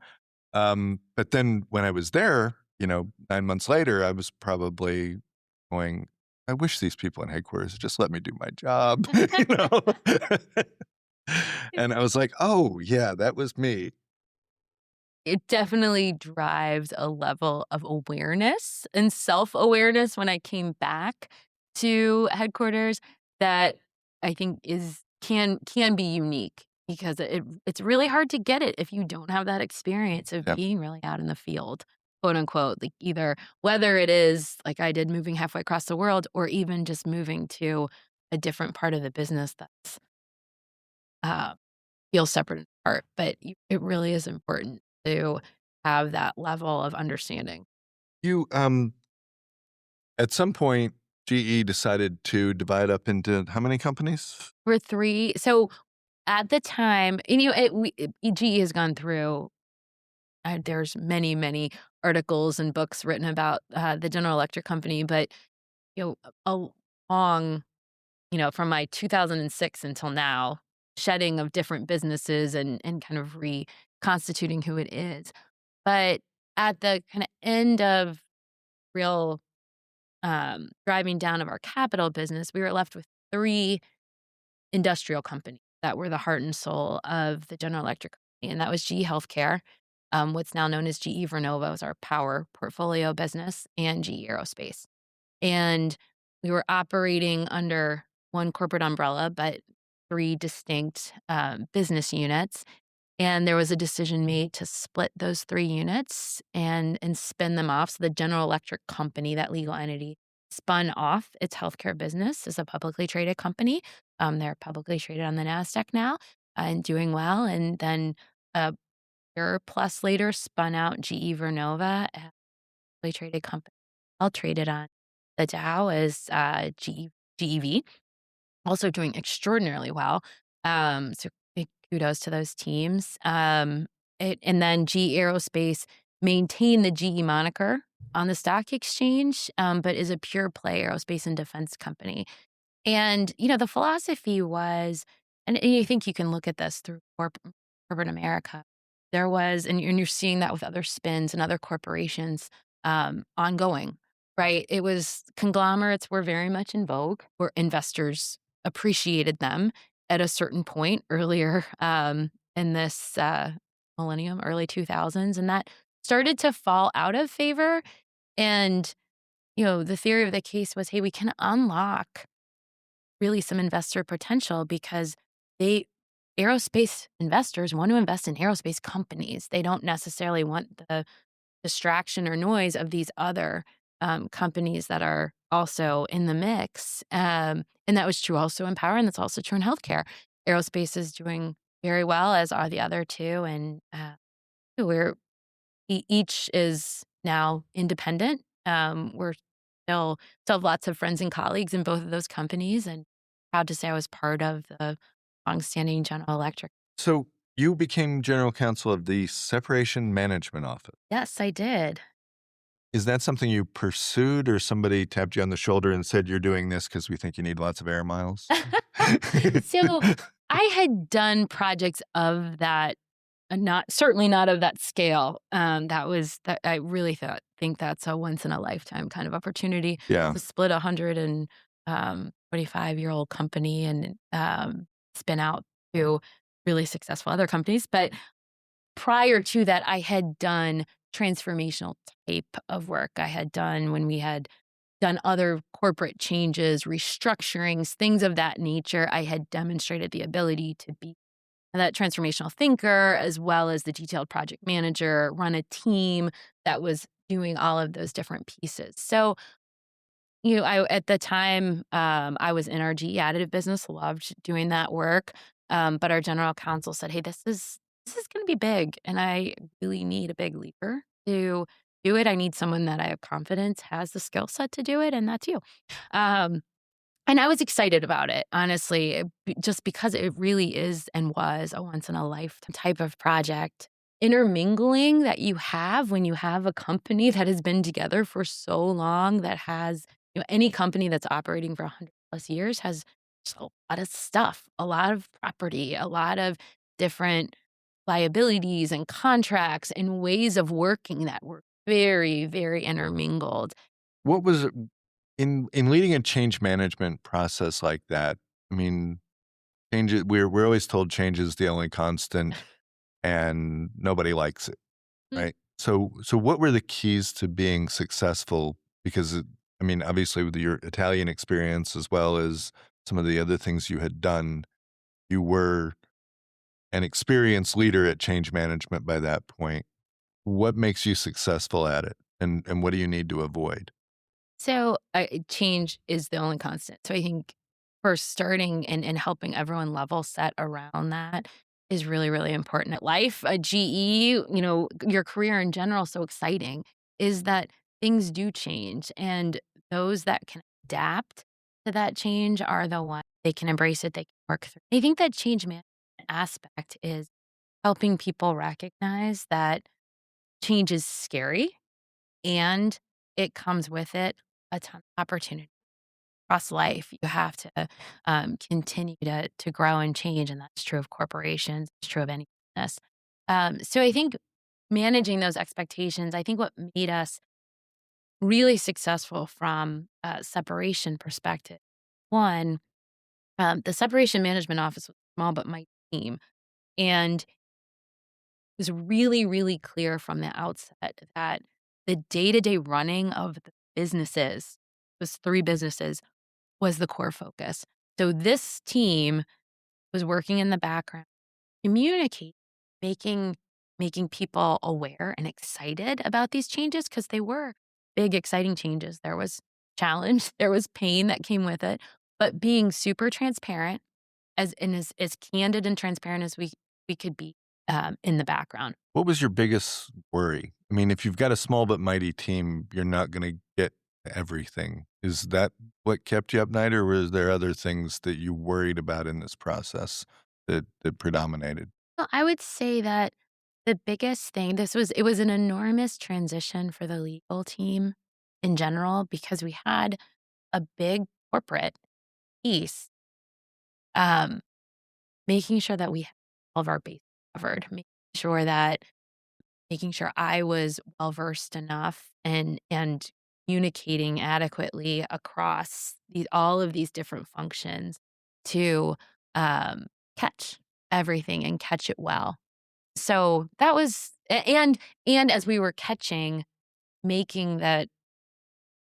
Speaker 1: But then when I was there, 9 months later, I was probably going, "I wish these people in headquarters would just let me do my job," you know? And I was like, "Oh, yeah, that was me."
Speaker 2: It definitely drives a level of awareness and self-awareness when I came back to headquarters that I think can be unique because it's really hard to get it if you don't have that experience of
Speaker 1: Yeah.
Speaker 2: being really out in the field, quote unquote, like either whether it is like I did moving halfway across the world or even just moving to a different part of the business that's uh, feels separate and apart, but it really is important to have that level of understanding.
Speaker 1: You, at some point, GE decided to divide up into how many companies?
Speaker 2: We're 3 so at the time and, GE has gone through there's many, many articles and books written about, the General Electric company, but, you know, a long from my 2006 until now, shedding of different businesses and kind of reconstituting who it is. But at the kinda end of real, driving down of our capital business, we were left with 3 industrial companies that were the heart and soul of the General Electric company, and that was GE Healthcare, what's now known as GE Vernova was our power portfolio business, and GE Aerospace. And we were operating under one corporate umbrella, but 3 distinct, business units. And there was a decision made to split those 3 units and spin them off. So the General Electric company, that legal entity, spun off its healthcare business as a publicly traded company. They're publicly traded on the NASDAQ now, and doing well. And then a year plus later, spun out GE Vernova, a publicly traded company, all traded on the Dow as, GEV, also doing extraordinarily well. So big kudos to those teams. And then GE Aerospace maintained the GE moniker on the stock exchange, but is a pure play aerospace and defense company. And, the philosophy was, and you think you can look at this through corporate America. There was, and you're seeing that with other spins and other corporations ongoing, right? It was conglomerates were very much in vogue, where investors appreciated them at a certain point earlier in this millennium, early 2000s, and that started to fall out of favor. And, the theory of the case was, hey, we can unlock really some investor potential because they aerospace investors want to invest in aerospace companies. They don't necessarily want the distraction or noise of these other companies that are also in the mix. And that was true also in power, and that's also true in healthcare. Aerospace is doing very well, as are the other two, and we're each is now independent. We're still have lots of friends and colleagues in both of those companies, and proud to say I was part of the longstanding General Electric.
Speaker 1: So you became general counsel of the Separation Management Office.
Speaker 2: Yes, I did.
Speaker 1: Is that something you pursued or somebody tapped you on the shoulder and said, "You're doing this because we think you need lots of air miles"?
Speaker 2: So I had done projects of that, not certainly not of that scale. That I really think that's a once in a lifetime kind of opportunity
Speaker 1: Yeah.
Speaker 2: to split 25-year-old company and spin out to really successful other companies. But prior to that, I had done transformational type of work. I had done when we had done other corporate changes, restructurings, things of that nature. I had demonstrated the ability to be that transformational thinker, as well as the detailed project manager, run a team that was doing all of those different pieces. So, I at the time, I was in our GE additive business, loved doing that work. But our general counsel said, "Hey, this is going to be big, and I really need a big leaper to do it. I need someone that I have confidence has the skill set to do it, and that's you." Um, and I was excited about it, honestly, just because it really is and was a once in a lifetime type of project. Intermingling that you have when you have a company that has been together for so long, that has, any company that's operating for 100 plus years has just a lot of stuff, a lot of property, a lot of different liabilities and contracts and ways of working that were very, very intermingled.
Speaker 1: What was it in leading a change management process like that? I mean, We're always told change is the only constant, and nobody likes it,
Speaker 2: Mm.
Speaker 1: right? So what were the keys to being successful? Because I mean, obviously, with your Italian experience as well as some of the other things you had done, you were an experienced leader at change management by that point. What makes you successful at it, and what do you need to avoid?
Speaker 2: So change is the only constant. So I think first starting and helping everyone level set around that is really, really important at life. GE, your career in general, so exciting is that things do change. And those that can adapt to that change are the ones they can embrace it, they can work through. I think that change management aspect is helping people recognize that change is scary and it comes with it a ton of opportunity. Across life, you have to continue to grow and change, and that's true of corporations. It's true of any business. So I think managing those expectations, I think what made us really successful from a separation perspective. One, the separation management office was small, but my team, and was really, really clear from the outset that the day-to-day running of the businesses, those 3 businesses, was the core focus. So this team was working in the background, communicate, making making people aware and excited about these changes because they were big, exciting changes. There was challenge, there was pain that came with it, but being super transparent as candid and transparent as we could be, in the background.
Speaker 1: What was your biggest worry? I mean, if you've got a small but mighty team, you're not gonna get everything. Is that what kept you up night, or was there other things that you worried about in this process that predominated?
Speaker 2: Well, I would say that the biggest thing it was an enormous transition for the legal team in general because we had a big corporate piece, um, making sure that we had all of our bases covered, sure that making sure I was well-versed enough and communicating adequately across all of these different functions to, catch everything and catch it well. So that was and as we were catching, making that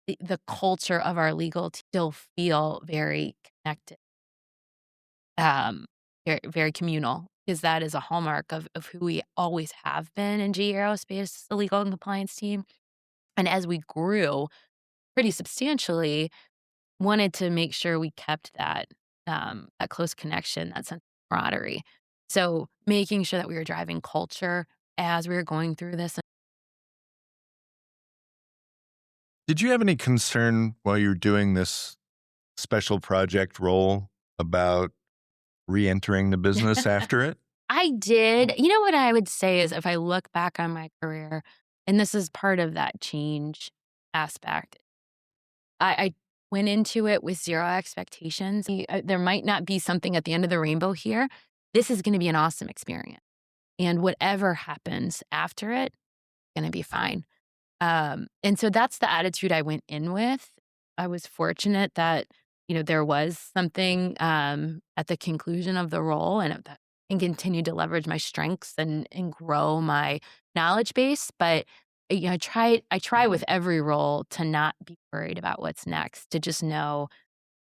Speaker 2: the culture of our legal team still feel very connected, um, very, very communal, because that is a hallmark of who we always have been in GE Aerospace, the legal and compliance team. And as we grew pretty substantially, wanted to make sure we kept that close connection, that sense of camaraderie. So making sure that we were driving culture as we were going through this.
Speaker 1: Did you have any concern while you were doing this special project role about reentering the business after it?
Speaker 2: I did. You know what I would say is if I look back on my career, and this is part of that change aspect, I went into it with 0 expectations. There might not be something at the end of the rainbow here. This is gonna be an awesome experience, and whatever happens after it, gonna be fine. And so that's the attitude I went in with. I was fortunate that, there was something, at the conclusion of the role and continued to leverage my strengths and grow my knowledge base. But, I try with every role to not be worried about what's next, to just know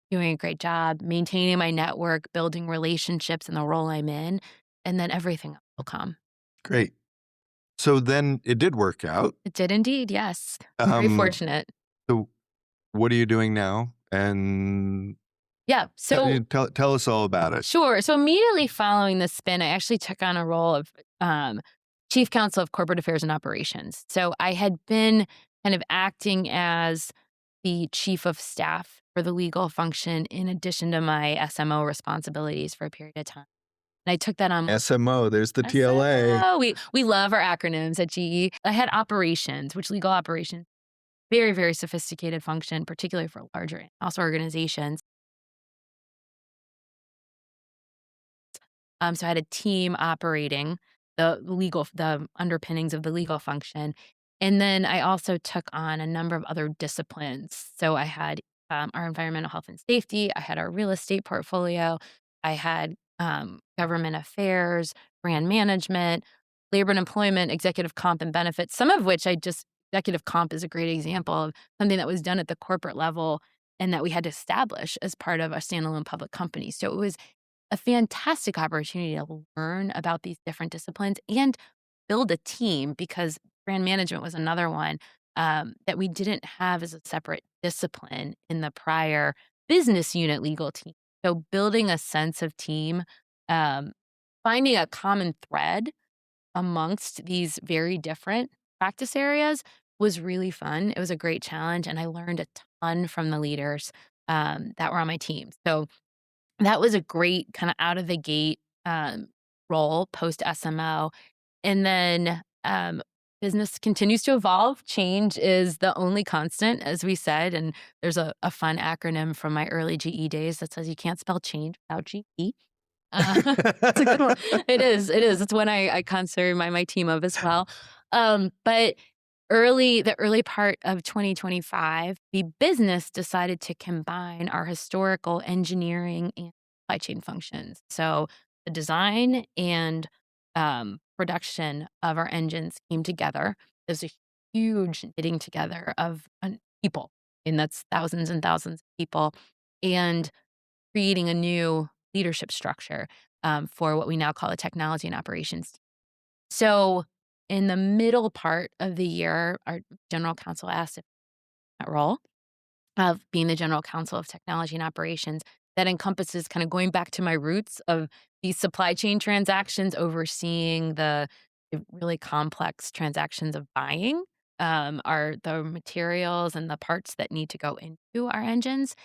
Speaker 2: doing a great job, maintaining my network, building relationships in the role I'm in, and then everything else will come.
Speaker 1: Great. So then it did work out.
Speaker 2: It did indeed, yes. Very
Speaker 1: Um,
Speaker 2: fortunate.
Speaker 1: so what are you doing now? And
Speaker 2: Yeah, so
Speaker 1: tell us all about it.
Speaker 2: sure. So immediately following the spin, I actually took on a role of chief counsel of corporate affairs and operations. So I had been kind of acting as the chief of staff for the legal function in addition to my SMO responsibilities for a period of time. And I took that on.
Speaker 1: SMO, there's the TLA.
Speaker 2: SMO. We love our acronyms at GE. I had operations, which legal operations, very, very sophisticated function, particularly for larger in-house organizations. So I had a team operating the underpinnings of the legal function. And then I also took on a number of other disciplines. So I had our environmental health and safety, I had our real estate portfolio, I had government affairs, brand management, labor and employment, executive comp and benefits, some of which executive comp is a great example of something that was done at the corporate level and that we had to establish as part of a standalone public company. So it was a fantastic opportunity to learn about these different disciplines and build a team because brand management was another one that we didn't have as a separate discipline in the prior business unit legal team. So building a sense of team, um, finding a common thread amongst these very different practice areas was really fun. It was a great challenge, and I learned a ton from the leaders that were on my team. So that was a great kind of out of the gate role post SMO. And then business continues to evolve. Change is the only constant, as we said. And there's a fun acronym from my early GE days that says you can't spell change without GE. It's a good one. It is. It is. It's one I constantly remind my team of as well. But the early part of 2025, the business decided to combine our historical engineering and supply chain functions. So the design and production of our engines came together. There's a huge knitting together of people, and that's thousands and thousands of people, and creating a new leadership structure for what we now call a technology and operations. So in the middle part of the year, our general counsel asked if that role of being the general counsel of technology and operations that encompasses kind of going back to my roots of these supply chain transactions, overseeing the really complex transactions of buying are the materials and the parts that need to go into our engines,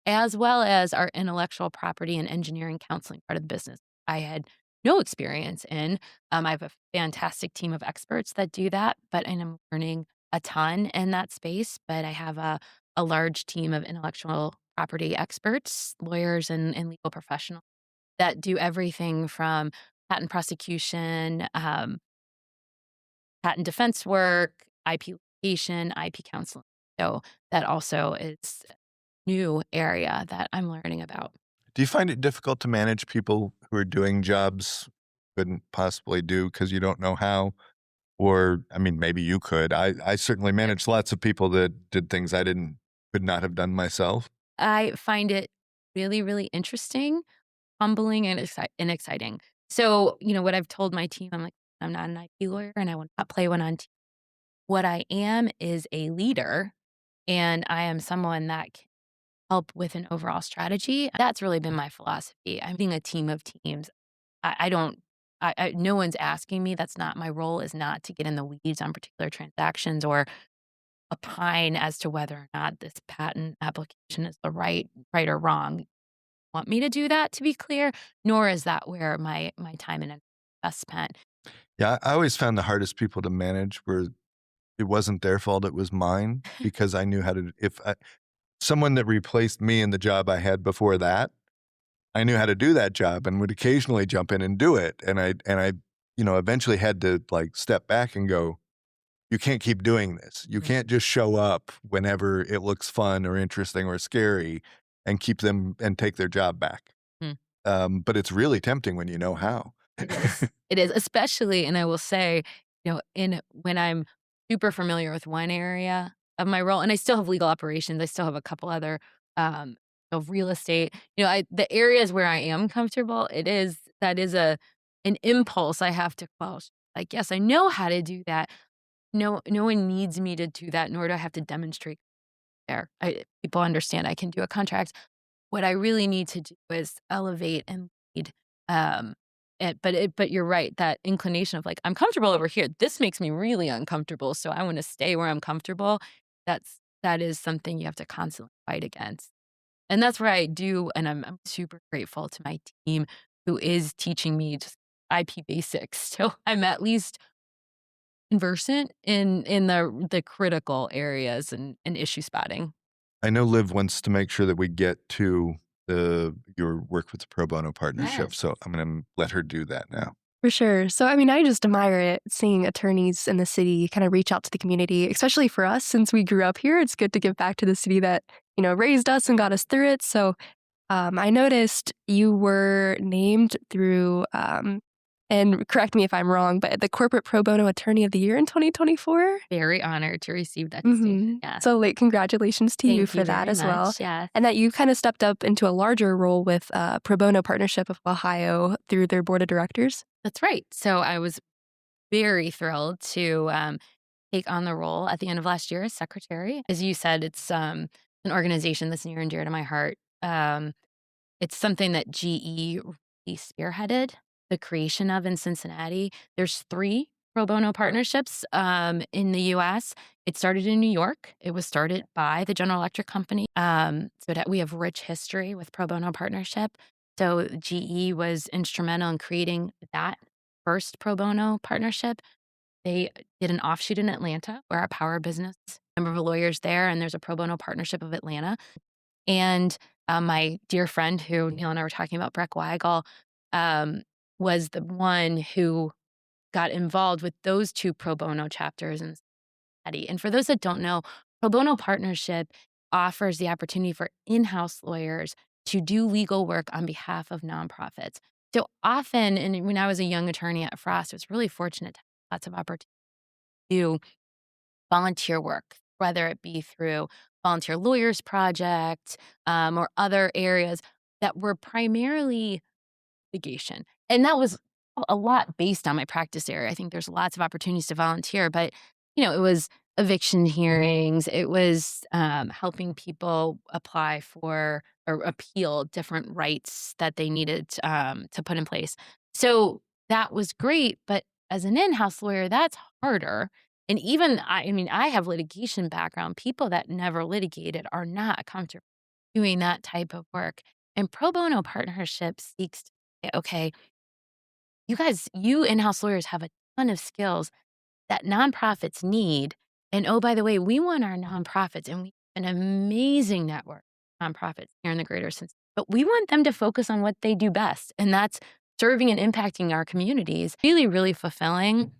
Speaker 2: as well as our intellectual property and engineering counseling part of the business. I had no experience in. I have a fantastic team of experts that do that, and I'm learning a ton in that space. But I have a large team of intellectual property experts, lawyers, and legal professionals that do everything from patent prosecution, patent defense work, IP litigation, IP counseling. So that also is new area that I'm learning about.
Speaker 1: Do you find it difficult to manage people who are doing jobs you couldn't possibly do because you don't know how? Or, I mean, maybe you could. I certainly managed lots of people that did things could not have done myself.
Speaker 2: I find it really, really interesting, humbling, and exciting. So, what I've told my team, I'm like, I'm not an IP lawyer and I will not play one on team. What I am is a leader, and I am someone that can help with an overall strategy. That's really been my philosophy. I'm being a team of teams. I don't no one's asking me. That's not my role, is not to get in the weeds on particular transactions or opine as to whether or not this patent application is the right or wrong. Want me to do that, to be clear, nor is that where my time and energy is best spent.
Speaker 1: Yeah, I always found the hardest people to manage were it wasn't their fault, it was mine because I knew how to someone that replaced me in the job I had before that, I knew how to do that job and would occasionally jump in and do it. And I eventually had to like step back and go, you can't keep doing this. You can't just show up whenever it looks fun or interesting or scary and keep them and take their job back.
Speaker 2: Mm.
Speaker 1: But it's really tempting when you know how.
Speaker 2: It is. It is, especially, and I will say, when I'm super familiar with one area of my role, and I still have legal operations, I still have a couple other of real estate. The areas where I am comfortable, that is an impulse I have to quell. Like, yes, I know how to do that. No one needs me to do that, nor do I have to demonstrate there. People understand I can do a contract. What I really need to do is elevate and lead. But you're right, that inclination of like, I'm comfortable over here. This makes me really uncomfortable, so I want to stay where I'm comfortable. That is something you have to constantly fight against. And that's where I do, and I'm super grateful to my team who is teaching me just IP basics. So I'm at least conversant in the critical areas and issue spotting.
Speaker 1: I know Liv wants to make sure that we get to your work with the pro bono partnership,
Speaker 2: Yes.
Speaker 1: so I'm going to let her do that now.
Speaker 3: For sure. So, I mean, I just admire it seeing attorneys in the city kind of reach out to the community, especially for us since we grew up here. It's good to give back to the city that, raised us and got us through it. So, I noticed you were named through, and correct me if I'm wrong, but the Corporate Pro Bono Attorney of the Year in 2024?
Speaker 2: Very honored to receive that distinction, yes.
Speaker 3: So, like, congratulations to you
Speaker 2: Thank
Speaker 3: for
Speaker 2: you
Speaker 3: that
Speaker 2: very
Speaker 3: as well.
Speaker 2: much, yes.
Speaker 3: And that you kind of stepped up into a larger role with Pro Bono Partnership of Ohio through their board of directors.
Speaker 2: That's right. So I was very thrilled to take on the role at the end of last year as secretary. As you said, it's an organization that's near and dear to my heart. It's something that GE really spearheaded the creation of in Cincinnati. There's 3 pro bono partnerships in the U.S. It started in New York. It was started by the General Electric Company. So that we have rich history with pro bono partnership. So GE was instrumental in creating that first pro bono partnership. They did an offshoot in Atlanta where our power business, number of lawyers there, and there's a pro bono partnership of Atlanta. And my dear friend, who Neil and I were talking about, Breck Weigel, um, was the one who got involved with those 2 pro bono chapters in Cincinnati. And for those that don't know, pro bono partnership offers the opportunity for in-house lawyers to do legal work on behalf of nonprofits. So often, and when I was a young attorney at Frost, I was really fortunate to have lots of opportunities to do volunteer work, whether it be through Volunteer Lawyers Project or other areas that were primarily litigation. And that was a lot based on my practice area. I think there's lots of opportunities to volunteer, but it was eviction hearings. It was helping people apply for or appeal different rights that they needed to put in place. So that was great, but as an in-house lawyer, that's harder. And even I mean, I have litigation background. People that never litigated are not comfortable doing that type of work. And pro bono partnership seeks to say, okay, you guys, you in-house lawyers have a ton of skills that nonprofits need. And oh, by the way, we want our nonprofits, and we have an amazing network of nonprofits here in the greater Cincinnati, but we want them to focus on what they do best, and that's serving and impacting our communities. Really, really fulfilling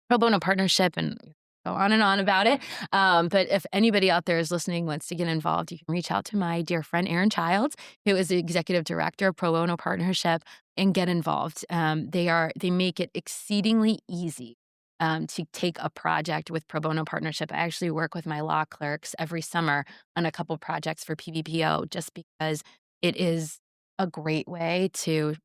Speaker 2: pro bono partnership and go on and on about it. But if anybody out there is listening, wants to get involved, you can reach out to my dear friend, Erin Childs, who is the executive director of pro bono partnership, and get involved. They make it exceedingly easy to take a project with pro bono partnership. I actually work with my law clerks every summer on a couple projects for PBPO just because it is a great way to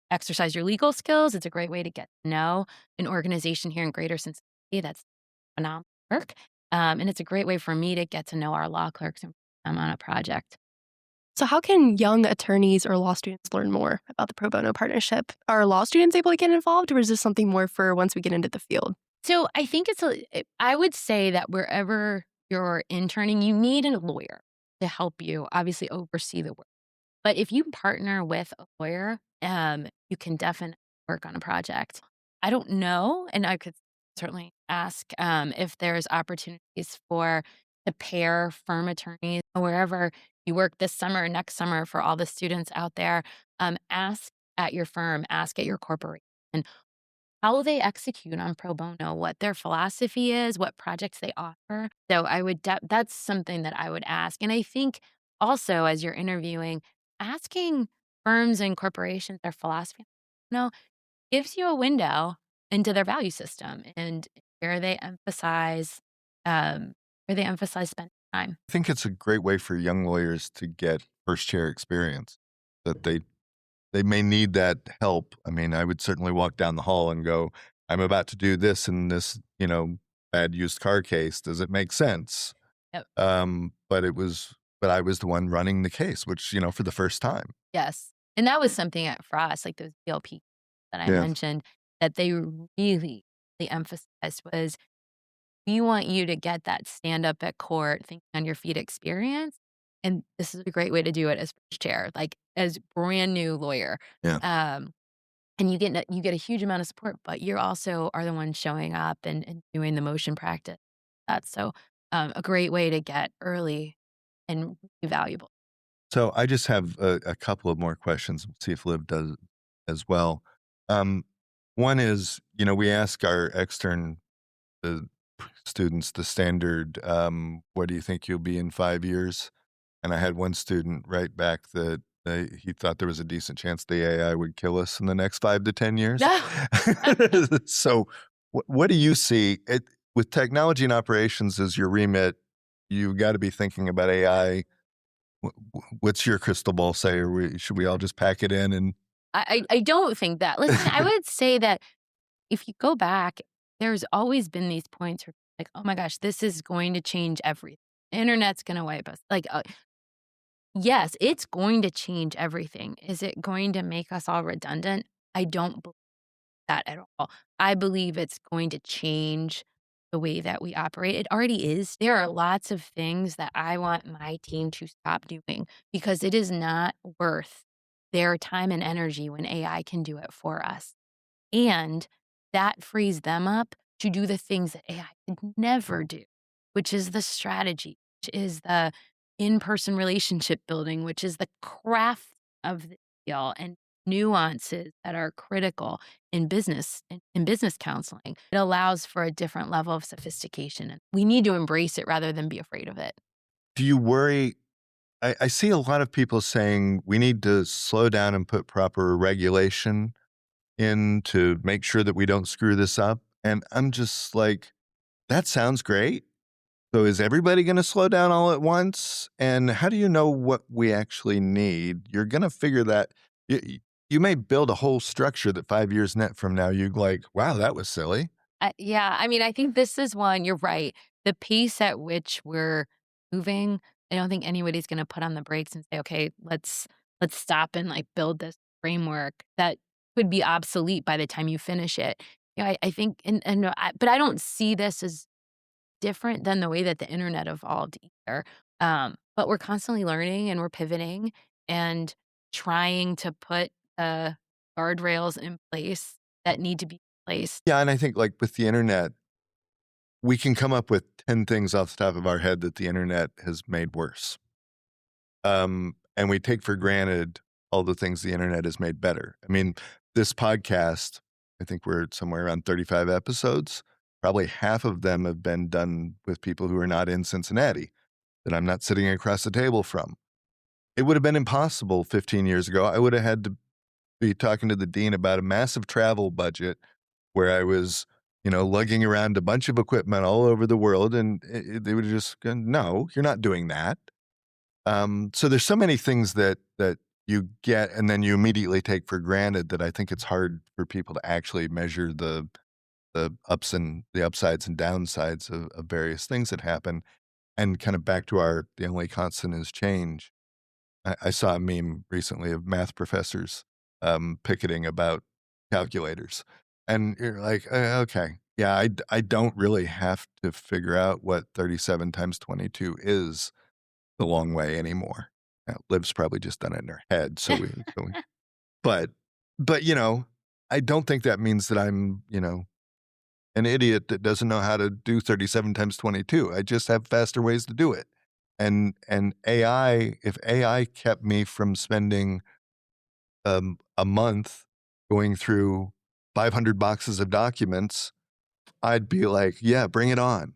Speaker 2: exercise your legal skills. It's a great way to get to know an organization here in Greater Cincinnati that's phenomenal work. And it's a great way for me to get to know our law clerks and I'm on a project.
Speaker 3: So, how can young attorneys or law students learn more about the pro bono partnership? Are law students able to get involved, or is this something more for once we get into the field?
Speaker 2: So I think I would say that wherever you're interning, you need a lawyer to help you obviously oversee the work. But if you partner with a lawyer, you can definitely work on a project. I don't know, and I could certainly ask if there's opportunities for to pair firm attorneys wherever you work this summer or next summer for all the students out there. Ask at your firm, ask at your corporation how they execute on pro bono, what their philosophy is, what projects they offer. So I would that's something that I would ask. And I think also as you're interviewing, asking firms and corporations their philosophy, gives you a window into their value system and where they emphasize spending time.
Speaker 1: I think it's a great way for young lawyers to get first chair experience, that they may need that help. I mean, I would certainly walk down the hall and go, I'm about to do this in this, bad used car case. Does it make sense?
Speaker 2: Yep.
Speaker 1: But I was the one running the case, which, for the first time.
Speaker 2: Yes. And that was something at Frost, like those DLP that I
Speaker 1: Yeah.
Speaker 2: mentioned, that they really emphasized was we want you to get that stand up at court, thinking on your feet experience. And this is a great way to do it as first chair, like as brand new lawyer.
Speaker 1: Yeah.
Speaker 2: And you get a huge amount of support, but you also are the one showing up and doing the motion practice. That's so a great way to get early and really valuable.
Speaker 1: So I just have a couple of more questions. We'll see if Liv does as well. One is, we ask our extern the students the standard, what do you think you'll be in 5 years? And I had one student write back that he thought there was a decent chance the AI would kill us in the next 5 to 10 years.
Speaker 2: No.
Speaker 1: So, what do you see with technology and operations as your remit? You've got to be thinking about AI. What's your crystal ball say? Should we all just pack it in and
Speaker 2: I don't think that. Listen, I would say that if you go back, there's always been these points where like, oh my gosh, this is going to change everything. Internet's going to wipe us. Like, yes, it's going to change everything. Is it going to make us all redundant? I don't believe that at all. I believe it's going to change the way that we operate. It already is. There are lots of things that I want my team to stop doing because it is not worth their time and energy when AI can do it for us. And that frees them up to do the things that AI could never do, which is the strategy, which is the in-person relationship building, which is the craft of the deal and nuances that are critical in business counseling. It allows for a different level of sophistication, and we need to embrace it rather than be afraid of it.
Speaker 1: do you worry? I see a lot of people saying we need to slow down and put proper regulation in to make sure that we don't screw this up. And I'm just like, that sounds great. So is everybody going to slow down all at once? And how do you know what we actually need? You're going to figure that you may build a whole structure that 5 years net from now, you're like, wow, that was silly.
Speaker 2: Yeah, I mean, I think this is one you're right. The pace at which we're moving, I don't think anybody's gonna put on the brakes and say, "Okay, let's stop and, like, build this framework that could be obsolete by the time you finish it." I think but I don't see this as different than the way that the internet evolved either. But we're constantly learning and we're pivoting and trying to put guardrails in place that need to be placed.
Speaker 1: Yeah. And I think like with the internet, we can come up with 10 things off the top of our head that the internet has made worse. And we take for granted all the things the internet has made better. I mean, this podcast, I think we're at somewhere around 35 episodes. Probably half of them have been done with people who are not in Cincinnati, that I'm not sitting across the table from. It would have been impossible 15 years ago. I would have had to be talking to the dean about a massive travel budget where I was, lugging around a bunch of equipment all over the world. And they would have just gone, no, you're not doing that. So there's so many things that you get and then you immediately take for granted that I think it's hard for people to actually measure the ups and the upsides and downsides of various things that happen. And kind of back to the only constant is change. I saw a meme recently of math professors picketing about calculators. And you're like, okay, yeah, I don't really have to figure out what 37 times 22 is the long way anymore. Now, Liv's probably just done it in her head. But, I don't think that means that I'm, an idiot that doesn't know how to do 37 times 22. I just have faster ways to do it. And if AI kept me from spending a month going through 500 boxes of documents, I'd be like, yeah, bring it on.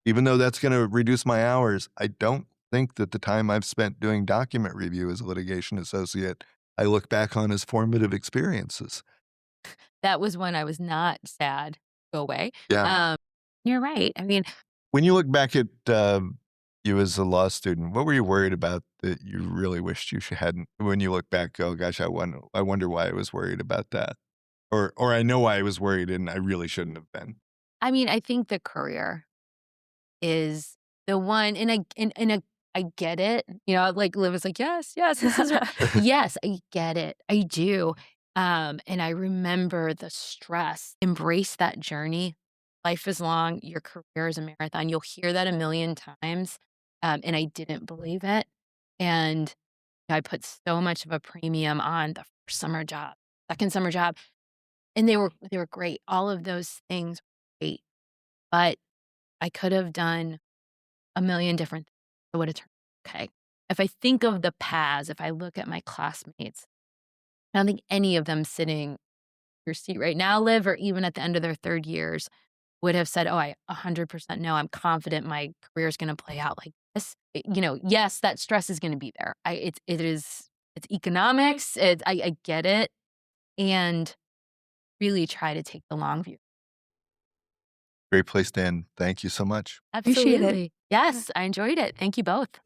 Speaker 1: Even though that's going to reduce my hours, I don't think that the time I've spent doing document review as a litigation associate, I look back on as formative experiences.
Speaker 2: That was when I was not sad. Go away.
Speaker 1: Yeah.
Speaker 2: You're right. I mean,
Speaker 1: When you look back at you as a law student, what were you worried about that you really wished you hadn't? When you look back, oh gosh, I wonder why I was worried about that, or I know why I was worried and I really shouldn't have been.
Speaker 2: I think the career is the one, I get it. Like Liv was like, yes, yes, this is right. Yes, I get it. I do. And I remember the stress. Embrace that journey. Life is long. Your career is a marathon. You'll hear that a million times. And I didn't believe it. And I put so much of a premium on the first summer job, second summer job, and they were great. All of those things were great, but I could have done a million different things. It would have turned okay. If I think of the paths, if I look at my classmates, I don't think any of them sitting in your seat right now, Liv, or even at the end of their third years, would have said, "Oh, I 100% know. I'm confident my career is going to play out like this." Yes, that stress is going to be there. It's it's economics. I get it, and really try to take the long view.
Speaker 1: Great place to end. Thank you so much.
Speaker 3: Appreciate it.
Speaker 2: Absolutely. Yes, I enjoyed it. Thank you both.